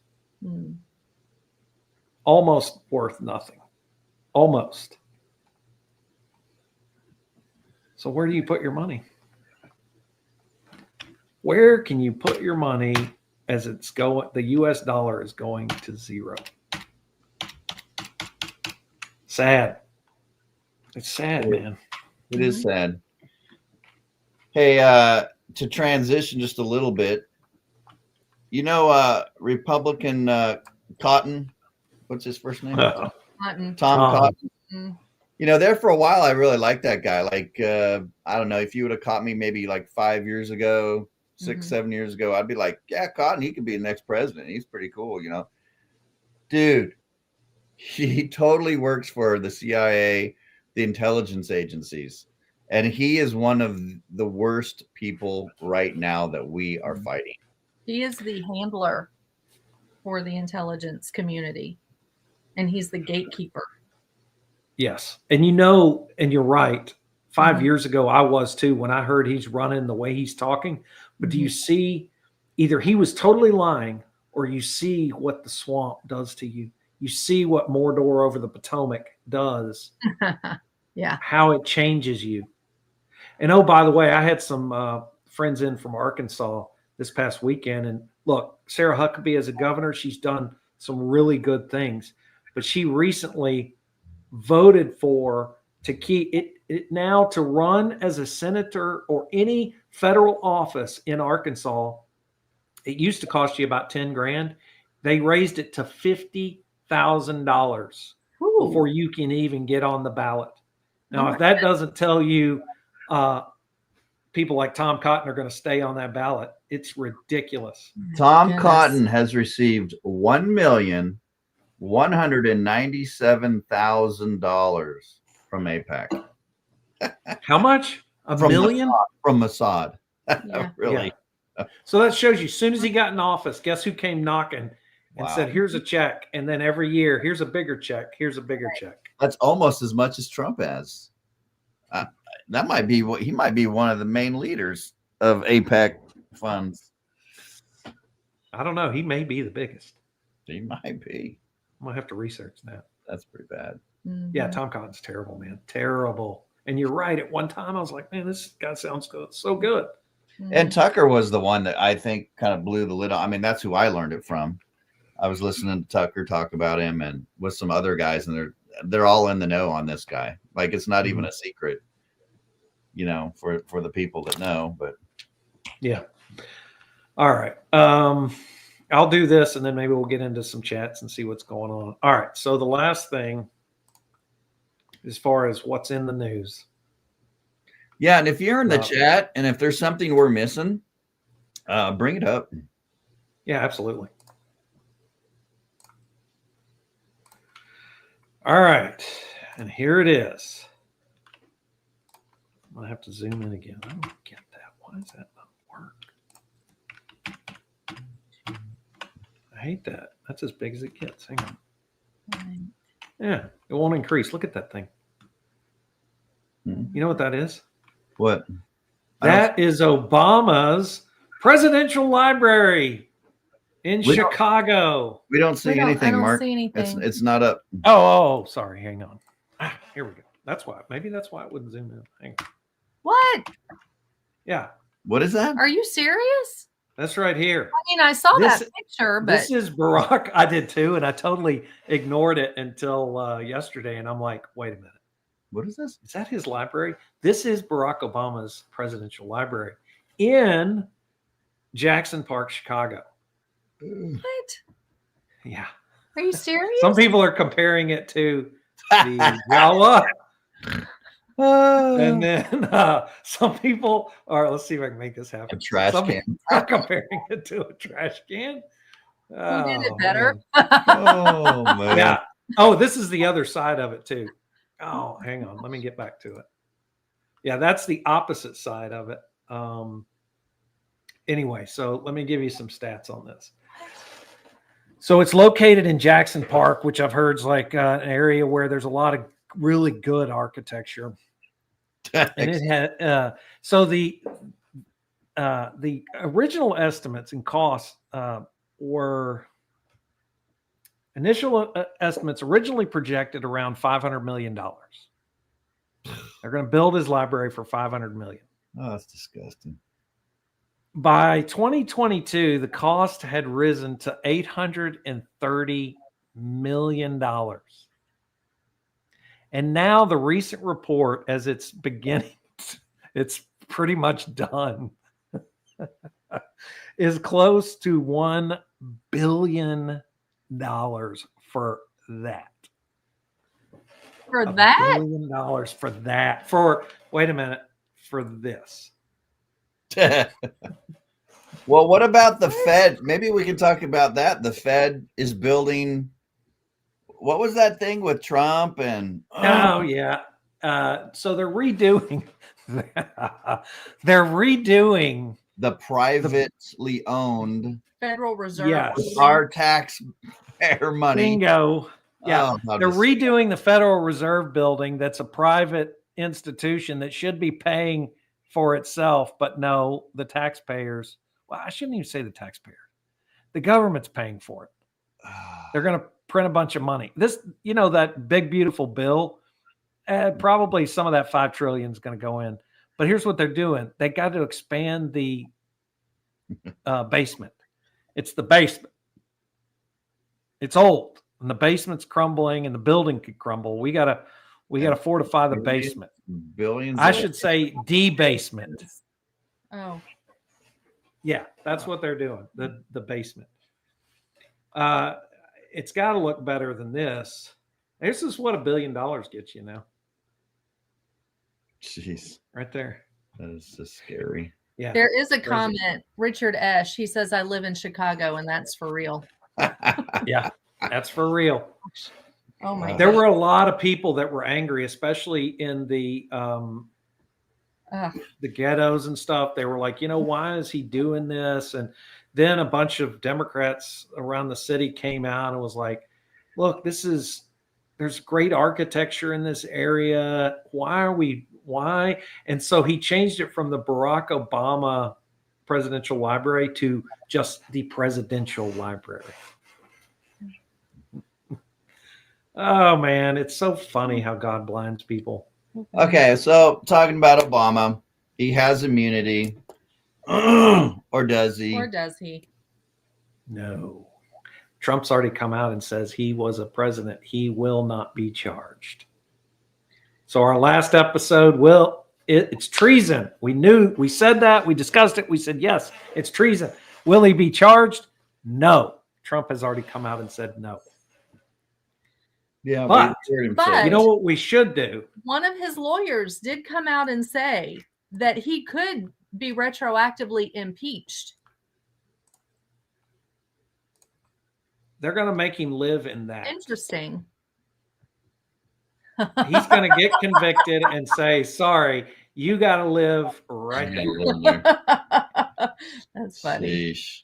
Almost worth nothing. Almost. So where do you put your money? Where can you put your money as it's going? The US dollar is going to zero. Sad. It's sad, man. It is sad. Hey, to transition just a little bit, you know, Republican Cotton, what's his first name? Cotton. Tom Cotton. Mm. You know, there for a while, I really liked that guy. Like, I don't know, if you would have caught me maybe like 5 years ago, 6, 7 years ago, I'd be like, yeah, Cotton, he could be the next president. He's pretty cool, you know. Dude, he totally works for the CIA, the intelligence agencies. And he is one of the worst people right now that we are fighting. He is the handler for the intelligence community, and he's the gatekeeper. Yes. And you know, and you're right. 5 years ago, I was too, when I heard he's running the way he's talking. But do you see, either he was totally lying, or you see what the swamp does to you. You see what Mordor over the Potomac does. Yeah. How it changes you. And oh, by the way, I had some friends in from Arkansas this past weekend. And look, Sarah Huckabee as a governor, she's done some really good things. But she recently voted for to keep it now to run as a senator or any federal office in Arkansas. It used to cost you about 10 grand. They raised it to $50,000 before you can even get on the ballot. Now, if that doesn't tell you people like Tom Cotton are going to stay on that ballot, it's ridiculous. Tom Cotton has received $1,197,000 from AIPAC. How much? A million? From Mossad. Yeah. Really? Yeah. So that shows you, as soon as he got in office, guess who came knocking and said, here's a check. And then every year, here's a bigger check. Here's a bigger check. That's almost as much as Trump has. That might be what he might be one of the main leaders of AIPAC funds. I don't know. He may be the biggest. He might be. I'm going to have to research that. That's pretty bad. Yeah, Tom Cotton's terrible, man. Terrible. And you're right. At one time, I was like, man, this guy sounds good. So good. And Tucker was the one that I think kind of blew the lid on. I mean, that's who I learned it from. I was listening to Tucker talk about him and with some other guys, and they're all in the know on this guy. Like, it's not even a secret, you know, for the people that know. But yeah. All right. I'll do this, and then maybe we'll get into some chats and see what's going on. All right. So the last thing, as far as what's in the news. Yeah, and if you're in the chat, and if there's something we're missing, bring it up. Yeah, absolutely. All right, and here it is. I'm gonna have to zoom in again. I don't get that. Why does that not work? I hate that. That's as big as it gets. Hang on. Yeah, it won't increase. Look at that thing. You know what that is? What? That is Obama's presidential library in Chicago. We don't see anything, Mark. See anything. It's not up. Oh, sorry. Hang on. Here we go. That's why. Maybe that's why it wouldn't zoom in. Hang on. What? Yeah. What is that? Are you serious? That's right here. I mean, I saw that picture, but this is Barack. I did too, and I totally ignored it until yesterday. And I'm like, wait a minute. What is this? Is that his library? This is Barack Obama's presidential library in Jackson Park, Chicago. what? Yeah. Are you serious? Some people are comparing it to the Yawa. And then some people are, let's see if I can make this happen. A trash Some can. people are comparing it to a trash can. Who did it better? Oh, man. Yeah. Oh, this is the other side of it too. Oh, hang on. Let me get back to it. Yeah, that's the opposite side of it. Anyway, so let me give you some stats on this. So it's located in Jackson Park, which I've heard is like an area where there's a lot of really good architecture. And it had so the original estimates and costs were initial estimates originally projected around $500 million. They're going to build his library for $500 million. Oh, that's disgusting. By 2022, the cost had risen to $830 million. And now the recent report, as it's beginning, it's pretty much done, is close to $1 billion for that. For that? $1 billion for that. Wait a minute, for this. Well, what about the Fed? Maybe we can talk about that. The Fed is building. What was that thing with Trump and? Oh yeah. So they're redoing. They're redoing the privately owned Federal Reserve. Yes. Our taxpayer money. Bingo. Yeah. Oh, they're redoing the Federal Reserve building. That's a private institution that should be paying for itself, but no, the taxpayers. Well, I shouldn't even say the taxpayer. The government's paying for it. They're going to print a bunch of money. This, that big, beautiful bill, probably some of that $5 trillion is going to go in. But here's what they're doing. They got to expand the basement. It's the basement. It's old, and the basement's crumbling, and the building could crumble. We got to fortify the basement. Billions. I should say debasement. Oh. Yeah, that's what they're doing. The basement. It's got to look better than this. This is what $1 billion gets you now. Jeez. Right there. That is just scary. Yeah. There is a comment, Richard Esch. He says, I live in Chicago, and that's for real. Yeah, that's for real. Oh my There were a lot of people that were angry, especially in the ghettos and stuff. They were like, why is he doing this? And then a bunch of Democrats around the city came out and was like, look, there's great architecture in this area. Why? And so he changed it from the Barack Obama Presidential Library to just the Presidential Library. Oh man, it's so funny how God blinds people. Okay, so talking about Obama, he has immunity. Or does he? Or does he? No. Trump's already come out and says he was a president. He will not be charged. So our last episode, it's treason. We said that. We discussed it. We said, yes, it's treason. Will he be charged? No. Trump has already come out and said no. Yeah, but you know what we should do? One of his lawyers did come out and say that he could be retroactively impeached. They're going to make him live in that. Interesting. He's going to get convicted and say, sorry, you got to live right here. That's funny. Sheesh.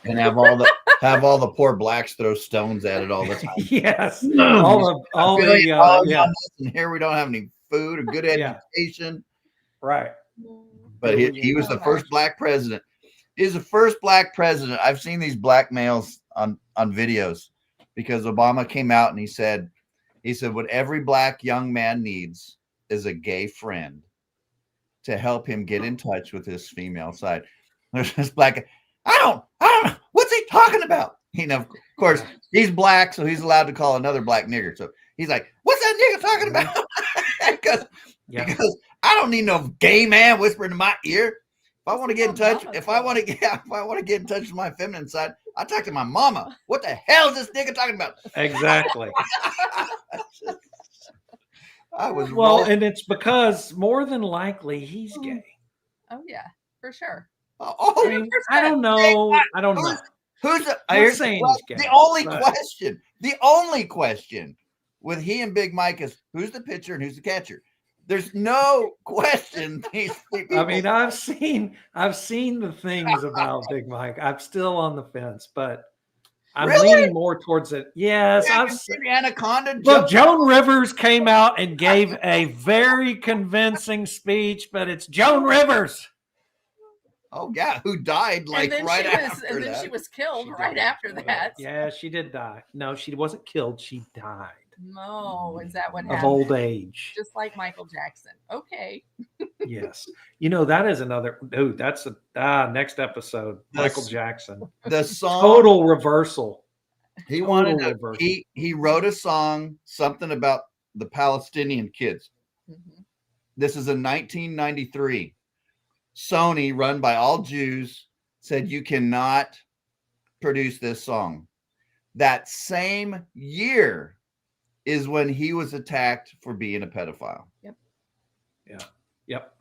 And have all the poor blacks throw stones at it all the time. Yes. And here we don't have any food or good education. Right. But he was the first black president. He's the first black president. I've seen these black males on videos because Obama came out and he said, what every black young man needs is a gay friend to help him get in touch with his female side. There's this black guy. I don't know. What's he talking about? Of course, he's black, so he's allowed to call another black nigger. So he's like, what's that nigger talking about? because I don't need no gay man whispering in my ear. If I want to get in touch, if I want to get in touch with my feminine side, I talk to my mama. What the hell is this nigga talking about? Exactly. And it's because more than likely he's gay. Oh yeah, for sure. I don't know. Who's the only question with he and Big Mike is who's the pitcher and who's the catcher? There's no question. I've seen the things about Big Mike. I'm still on the fence, but I'm Really? leaning more towards it. Yes, Yeah, I've Anaconda. look. Joan Rivers came out and gave a very convincing speech, but it's Joan Rivers. Oh yeah, who died like right after that? she was killed She right did. after that. Yeah, she did die. No, she wasn't killed. She died No, is that what of happened? old age. Just like Michael Jackson. Okay. Yes. You know, that is another dude. That's a next episode. Michael Jackson. The song Total reversal. he Total wanted to, reversal. he wrote a song, something about the Palestinian kids. Mhm. This is in 1993. Sony, run by all Jews, said you cannot produce this song. That same year is when he was attacked for being a pedophile. Yep.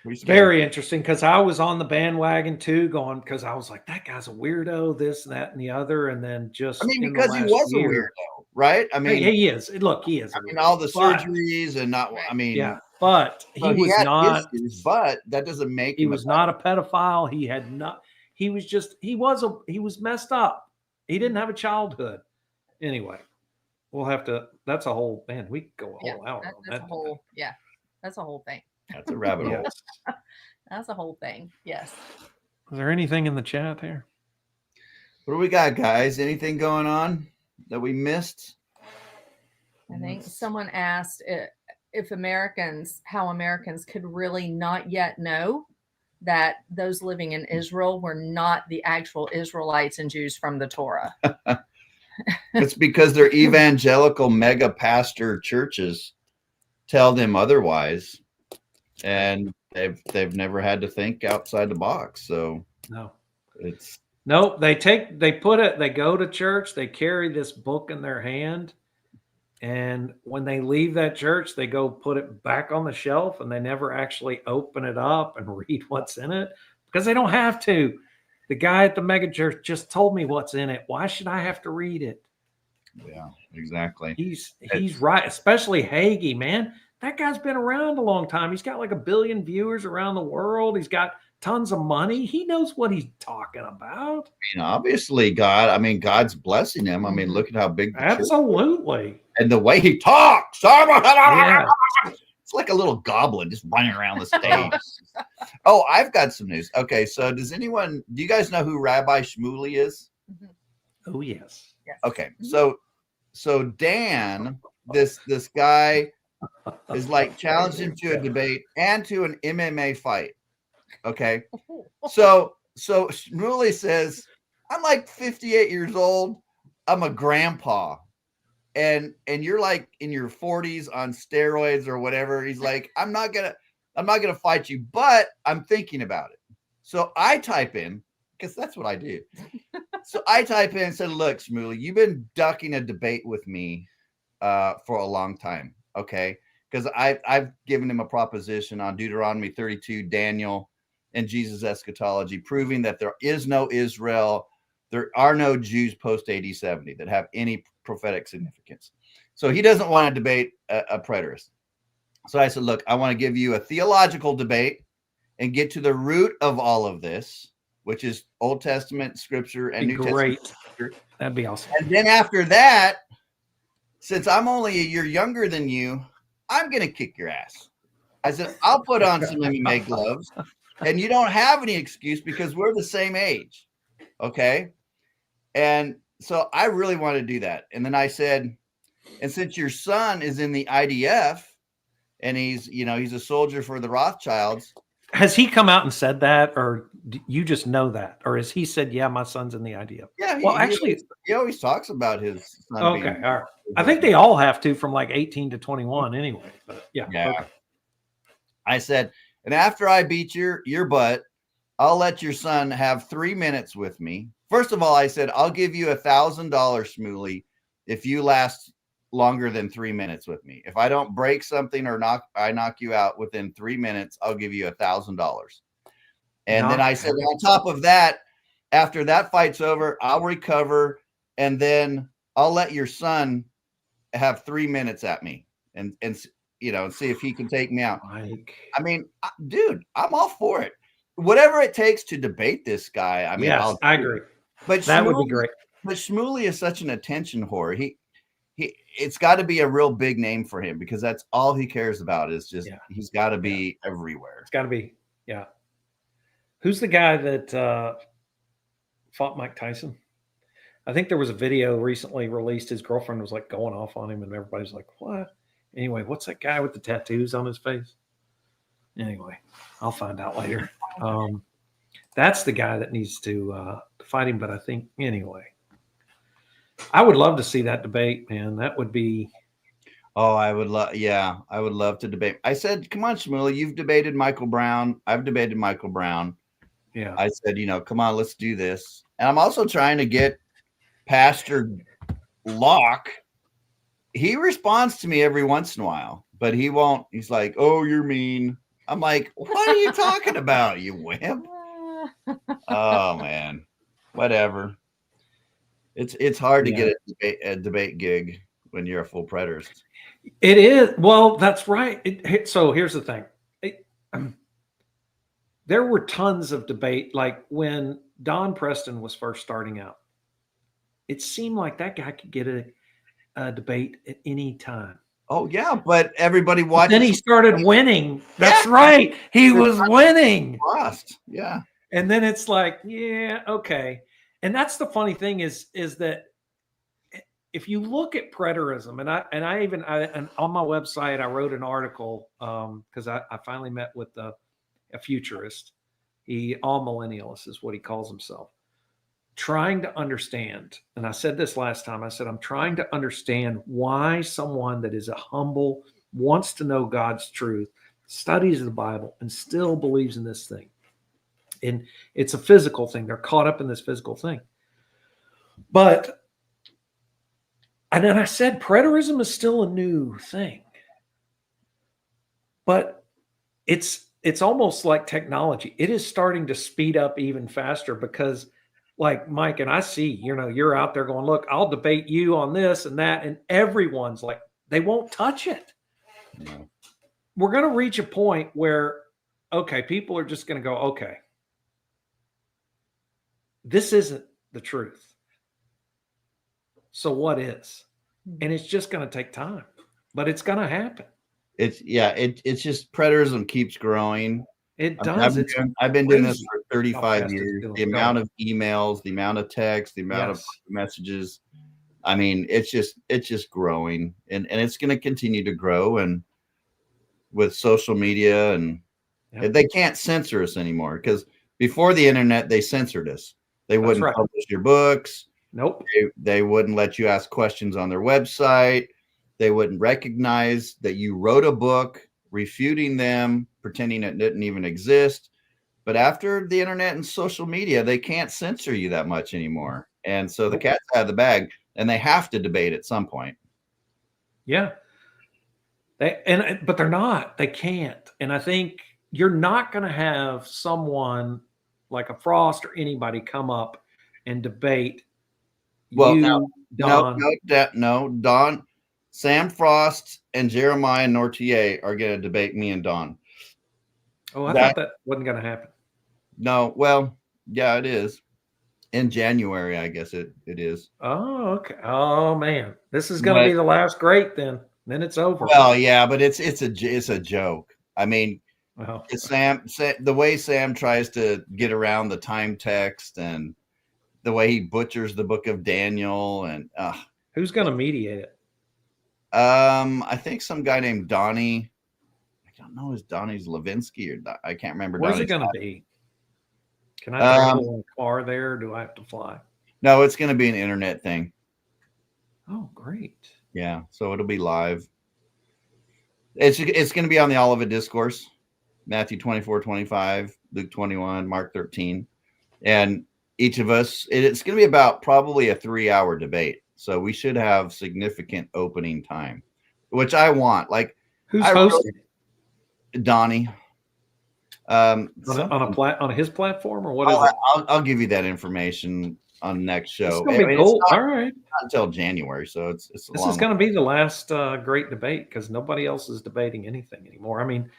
Pretty scary. Very interesting, because I was on the bandwagon too, going, because I was like, that guy's a weirdo, this, that, and the other. And then just I mean, in the because he last was a year- weirdo, right? I mean, he is. Look, he is. I mean, all the But- surgeries and not. I mean, Yeah, but so he was had not. issues, but that doesn't make He him was not a pedophile. He had not. He was just. He was messed up. He didn't have a childhood. Anyway, we'll have to. That's a whole man. We could go a whole hour. on That's that. a whole. Yeah, that's a whole thing. That's a rabbit hole. Yes. That's a whole thing. Yes. Is there anything in the chat here? What do we got, guys? Anything going on that we missed? I think someone asked if how Americans could really not yet know that those living in Israel were not the actual Israelites and Jews from the Torah. It's because their evangelical mega pastor churches tell them otherwise, and they've never had to think outside the box. So No. it's Nope. They go to church, they carry this book in their hand, and when they leave that church, they go put it back on the shelf, and they never actually open it up and read what's in it because they don't have to. The guy at the mega church just told me what's in it. Why should I have to read it? yeah, exactly. He's right, especially Hagee, man. That guy's been around a long time. He's got like 1 billion viewers around the world. He's got tons of money. He knows what he's talking about. I mean, obviously, God's blessing him. I mean, look at how big the church is. Absolutely. And the way he talks. Yeah. It's like a little goblin just running around the stage. Oh, I've got some news. Okay, so do you guys know who Rabbi Shmuley is? Oh, yes. Yes. Okay, so Dan, this guy is like challenged him to a debate and to an MMA fight. Okay, so Shmuley says, I'm like 58 years old. I'm a grandpa. And you're like in your 40s on steroids or whatever. He's like, I'm not gonna fight you, but I'm thinking about it. So I type in, because that's what I do. So I type in and said, look, Shmuley, you've been ducking a debate with me for a long time. Okay. Because I've given him a proposition on Deuteronomy 32, Daniel, and Jesus' eschatology, proving that there is no Israel. There are no Jews post AD 70 that have any prophetic significance. So he doesn't want to debate a preterist. So I said, look, I want to give you a theological debate and get to the root of all of this, which is Old Testament scripture and New Great. Testament scripture. That'd be awesome. And then after that, since I'm only a year younger than you, I'm going to kick your ass. I said, I'll put on some MMA gloves, and you don't have any excuse because we're the same age. Okay. And so I really want to do that. And then I said, and since your son is in the IDF and he's a soldier for the Rothschilds. Has he come out and said that, or you just know that? Or has he said, yeah, my son's in the IDF? Yeah. He always talks about his son. Okay. All right. I think they all have to from like 18 to 21 anyway. But yeah. Okay. I said, and after I beat your butt, I'll let your son have 3 minutes with me. First of all, I said, I'll give you $1,000, Shmuley, if you last longer than 3 minutes with me. If I don't break something or knock you out within 3 minutes, I'll give you $1,000. And then I said, on top of that, after that fight's over, I'll recover, and then I'll let your son have 3 minutes at me and see if he can take me out. Mike. I mean, dude, I'm all for it. Whatever it takes to debate this guy. I mean, yes, I agree. But that would be great. Shmuley is such an attention whore. It's got to be a real big name for him because that's all he cares about is just he's got to be everywhere. It's got to be, yeah. Who's the guy that fought Mike Tyson? I think there was a video recently released. His girlfriend was like going off on him, and everybody's like, "What?" Anyway, what's that guy with the tattoos on his face? Anyway, I'll find out later. That's the guy that needs to fight him. But I think anyway, I would love to see that debate, man. That would be. Oh, I would love. Yeah, I would love to debate. I said, "Come on, Shmuley, you've debated Michael Brown. I've debated Michael Brown." Yeah. I said, come on, let's do this. And I'm also trying to get Pastor Locke. He responds to me every once in a while, but he won't. He's like, "Oh, you're mean." I'm like, "What are you talking about, you wimp?" Oh man, whatever. It's hard to get a debate gig when you're a full preterist. It is. Well, that's right. So here's the thing. There were tons of debate. Like when Don Preston was first starting out, it seemed like that guy could get a debate at any time. Oh yeah, but everybody watched. Then he started winning. That's right. He was winning. Lost. Yeah. And then it's like, yeah, okay. And that's the funny thing is that if you look at preterism, and on my website I wrote an article because I finally met with a futurist. He all millennialist is what he calls himself. Trying to understand, and I said this last time, I said, I'm trying to understand why someone that is a humble, wants to know God's truth, studies the Bible, and still believes in this thing. And it's a physical thing. They're caught up in this physical thing. And then I said, preterism is still a new thing. But it's almost like technology. It is starting to speed up even faster because like Mike and I see, you're out there going, look, I'll debate you on this and that. And everyone's like, they won't touch it. No. We're going to reach a point where, okay, people are just going to go, okay, this isn't the truth. So what is? And it's just going to take time, but it's going to happen. It's just preterism keeps growing. It does. I've been doing this for 35 years. The amount of emails, the amount of text, the amount of messages. I mean, it's just growing, and it's going to continue to grow. And with social media, and they can't censor us anymore because before the internet, they censored us. They wouldn't publish your books. Nope. They wouldn't let you ask questions on their website. They wouldn't recognize that you wrote a book refuting them, pretending it didn't even exist. But after the internet and social media, they can't censor you that much anymore. And so the cat's out of the bag, and they have to debate at some point. Yeah. But they're not. They can't. And I think you're not going to have someone like a Frost or anybody come up and debate. Well, Don, Sam Frost and Jeremiah Nortier are going to debate me and Don. Oh, I thought that wasn't going to happen. No, well, yeah, it is. In January, I guess it is. Oh, okay. Oh man, this is going to be the last great. Then it's over. Well, yeah, but it's a joke. I mean, it's the way Sam tries to get around the time text and the way he butchers the book of Daniel, and who's going to mediate it? I think some guy named Donnie. I don't know, is Donnie's Levinsky or I can't remember. Where's it going to be? Can I travel in a car there, or do I have to fly? No, it's going to be an internet thing. Oh, great. Yeah, so it'll be live. It's going to be on the Olivet Discourse, Matthew 24:25, Luke 21, Mark 13. And each of us, it's going to be about probably a 3-hour debate. So we should have significant opening time, which I want. Like, who's hosting? Donnie. On his platform, or what is it? I'll give you that information on next show. It's gonna be cool. All right. Not until January, so it's this is going to be the last great debate because nobody else is debating anything anymore. I mean,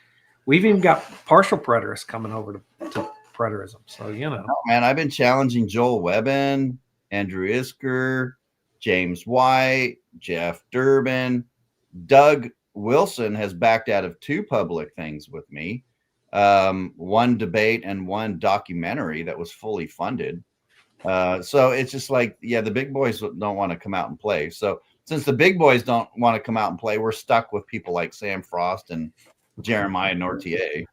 we've even got partial preterists coming over to preterism. So Oh, man, I've been challenging Joel Webbin. Andrew Isker, James White, Jeff Durbin. Doug Wilson has backed out of 2 public things with me, 1 debate and 1 documentary that was fully funded. So it's just like, yeah, the big boys don't want to come out and play. So since the big boys don't want to come out and play, we're stuck with people like Sam Frost and Jeremiah Nortier.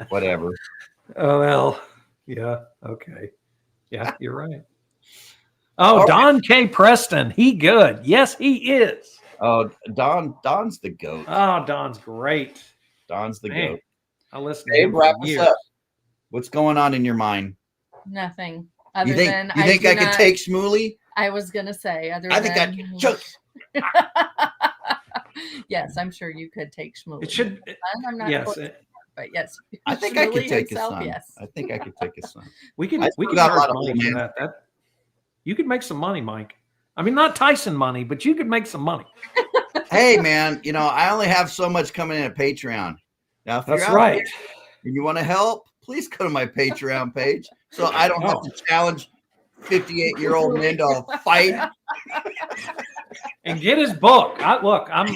Whatever. Oh, well, yeah, okay. Yeah, you're right. Oh, Don K. Preston, he good. Yes, he is. Oh, Don's the GOAT. Oh, Don's great. Don's the Man, GOAT. I listened to Dave, him wrap for us years. up. What's going on in your mind? Nothing. You Other think than you think I could not- take Shmuley? I was gonna say other I than think Chuck. yes, I'm sure you could take Shmuley. It should, I'm not yes, quite- but yes. I think I could Shmuley take his himself, son. yes. I think I could take his son. we could I we still could got a lot charge of money old for man. that. You could make some money, Mike. I mean, not Tyson money, but you could make some money. Hey, man, I only have so much coming in at Patreon. Now, if That's you're out right. there and you want to help, please go to my Patreon page so I don't have to challenge 58-year-old men to a fight. And get his book. I've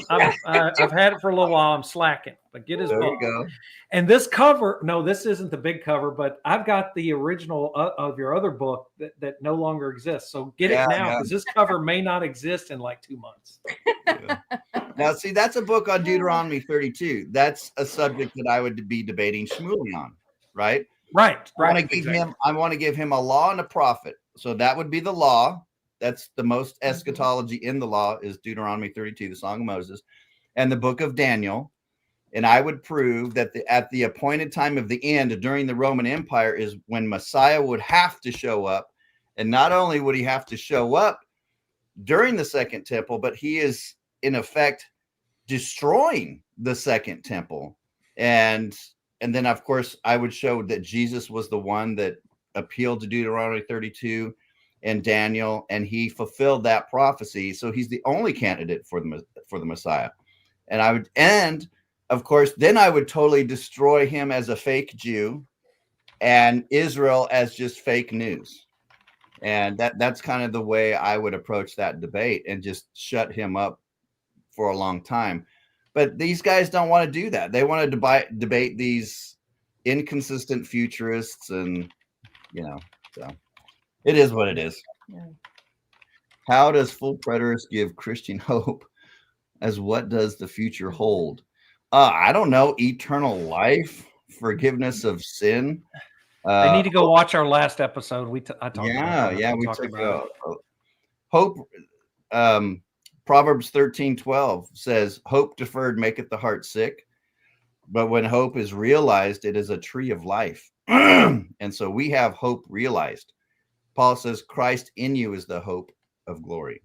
had it for a little while. I'm slacking, but get his There book. you go. And this cover, no, this isn't the big cover, but I've got the original of your other book that no longer exists. So get it now because this cover may not exist in like 2 months. Yeah. Now, see, that's a book on Deuteronomy 32. That's a subject that I would be debating Shmuley on, right? Right. I want to give him a law and a prophet. So that would be the law. That's the most eschatology in the law is Deuteronomy 32, the Song of Moses, and the book of Daniel. And I would prove that at the appointed time of the end during the Roman Empire is when Messiah would have to show up. And not only would he have to show up during the second temple, but he is in effect destroying the second temple. And then, of course, I would show that Jesus was the one that appealed to Deuteronomy 32 and Daniel, and he fulfilled that prophecy. So he's the only candidate for the Messiah. And of course, then I would totally destroy him as a fake Jew and Israel as just fake news. And that's kind of the way I would approach that debate and just shut him up for a long time. But these guys don't want to do that. They want to debate these inconsistent futurists and, so it is what it is. Yeah. How does full preterist give Christian hope as what does the future hold? I don't know. Eternal life, forgiveness of sin. They need to go watch our last episode. I talked about that. Yeah, we talked about hope. Proverbs 13:12 says, "Hope deferred maketh the heart sick, but when hope is realized, it is a tree of life." And so we have hope realized. Paul says, "Christ in you is the hope of glory."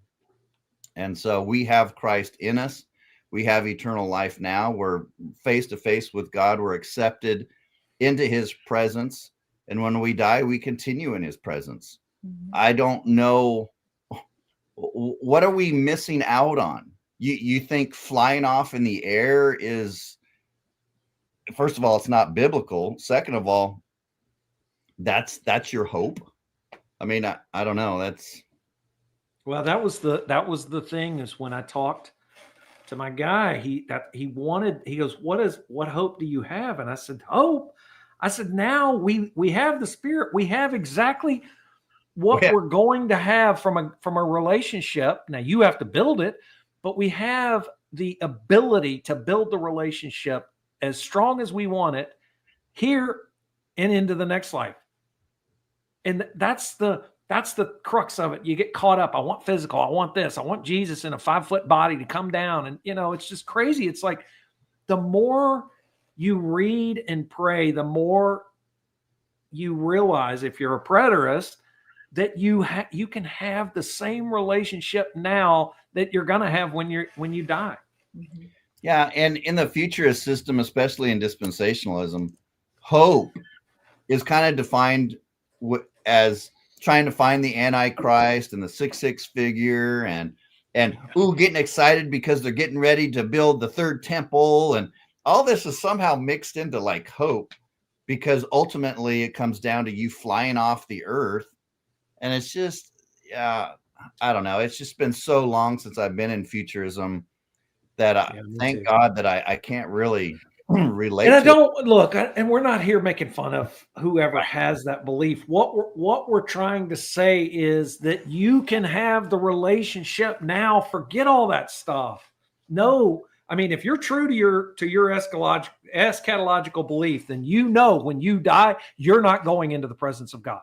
And so we have Christ in us. We have eternal life now. We're face to face with God. We're accepted into his presence. And when we die, we continue in his presence. Mm-hmm. I don't know. What are we missing out on? You think flying off in the air is, first of all, it's not biblical. Second of all, that's your hope. I mean, I don't know. Well, that was the thing is when I talked to my guy, he goes, what hope do you have? And I said, hope. I said, now we have the Spirit. We have exactly what we're going to have from a relationship. Now you have to build it, but we have the ability to build the relationship as strong as we want it here and into the next life. And that's the crux of it. You get caught up. I want physical. I want this. I want Jesus in a 5-foot body to come down. And, it's just crazy. It's like the more you read and pray, the more you realize if you're a preterist that you can have the same relationship now that you're going to have when you die. Mm-hmm. Yeah. And in the futurist system, especially in dispensationalism, hope is kind of defined as trying to find the Antichrist and the 666 figure and getting excited because they're getting ready to build the third temple. And all this is somehow mixed into like hope, because ultimately it comes down to you flying off the earth And it's just, yeah, I don't know. It's just been so long since I've been in futurism that Yeah, me thank too. God that I can't really relate And I to it. don't look, and we're not here making fun of whoever has that belief. What we're trying to say is that you can have the relationship now. Forget all that stuff. No, I mean, if you're true to your eschatological belief, then you know when you die, you're not going into the presence of God.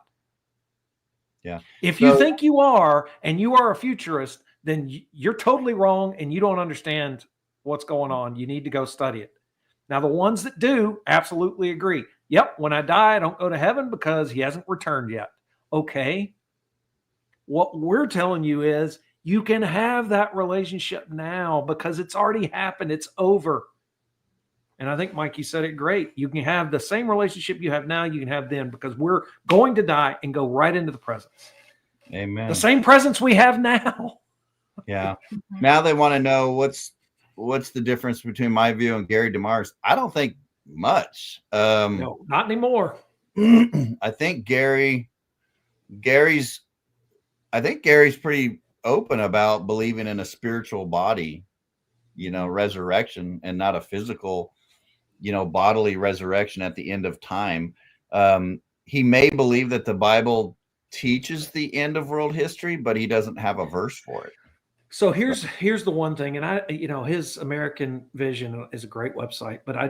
Yeah. If you So- think you are and you are a futurist, then you're totally wrong and you don't understand what's going on. You need to go study it. Now, the ones that do absolutely agree. Yep, when I die, I don't go to heaven because he hasn't returned yet. Okay. What we're telling you is you can have that relationship now because it's already happened. It's over. And I think, Mike, you said it great. You can have the same relationship you have now, you can have then, because we're going to die and go right into the presence. Amen. The same presence we have now. Yeah. Now they want to know what's the difference between my view and Gary DeMar's. I don't think much. No, not anymore. I think Gary's pretty open about believing in a spiritual body, resurrection, and not a physical, bodily resurrection at the end of time. He may believe that the Bible teaches the end of world history, but he doesn't have a verse for it. So here's the one thing, and his American Vision is a great website, but I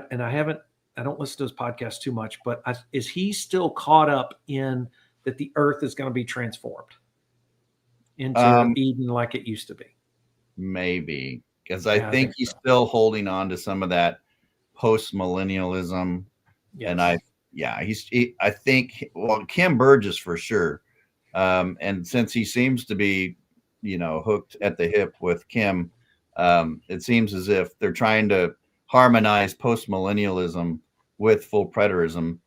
don't listen to his podcast too much, but is he still caught up in that the earth is going to be transformed into Eden like it used to be? Maybe, because I think he's still holding on to some of that post-millennialism. Yes. And I think Kim Burgess for sure. And since he seems to be, hooked at the hip with Kim, it seems as if they're trying to harmonize post-millennialism with full preterism.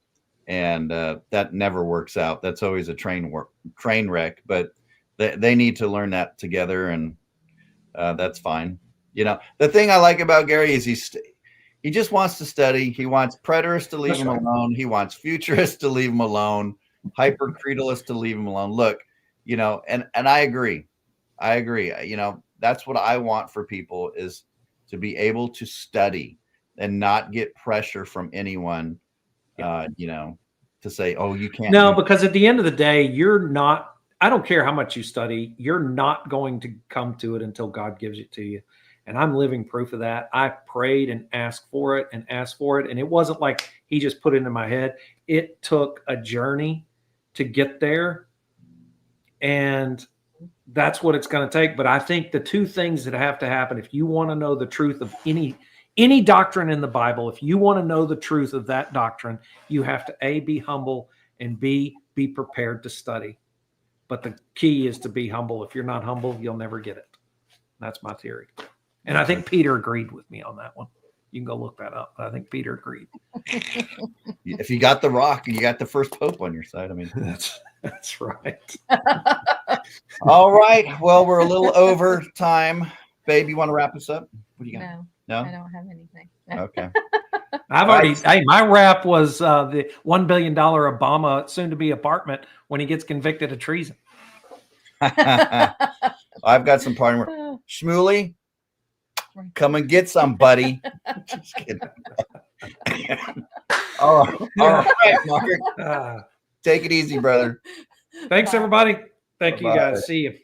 And that never works out. That's always a train wreck, but they need to learn that together. And that's fine. The thing I like about Gary is he just wants to study. He wants preterists to leave him alone. He wants futurists to leave him alone. Hypercretalists to leave him alone. Look, and I agree. That's what I want for people, is to be able to study and not get pressure from anyone, to say, oh, you can't. No, because at the end of the day, I don't care how much you study, you're not going to come to it until God gives it to you. And I'm living proof of that. I prayed and asked for it. And it wasn't like he just put it in my head. It took a journey to get there. And that's what it's going to take. But I think the two things that have to happen, if you want to know the truth of any doctrine in the Bible, if you want to know the truth of that doctrine, you have to A, be humble, and B, be prepared to study. But the key is to be humble. If you're not humble, you'll never get it. That's my theory. And I think Peter agreed with me on that one. You can go look that up. But I think Peter agreed. If you got the rock, you got the first pope on your side. I mean, that's right. All right. Well, we're a little over time. Babe, you want to wrap us up? What do you got? No, I don't have anything. Okay. My rap was the $1 billion Obama soon-to-be apartment when he gets convicted of treason. I've got some parting words. Shmuley, come and get some, buddy. Just kidding. All right, Mark. Take it easy, brother. Thanks, everybody. Thank you, Bye-bye. guys. See you.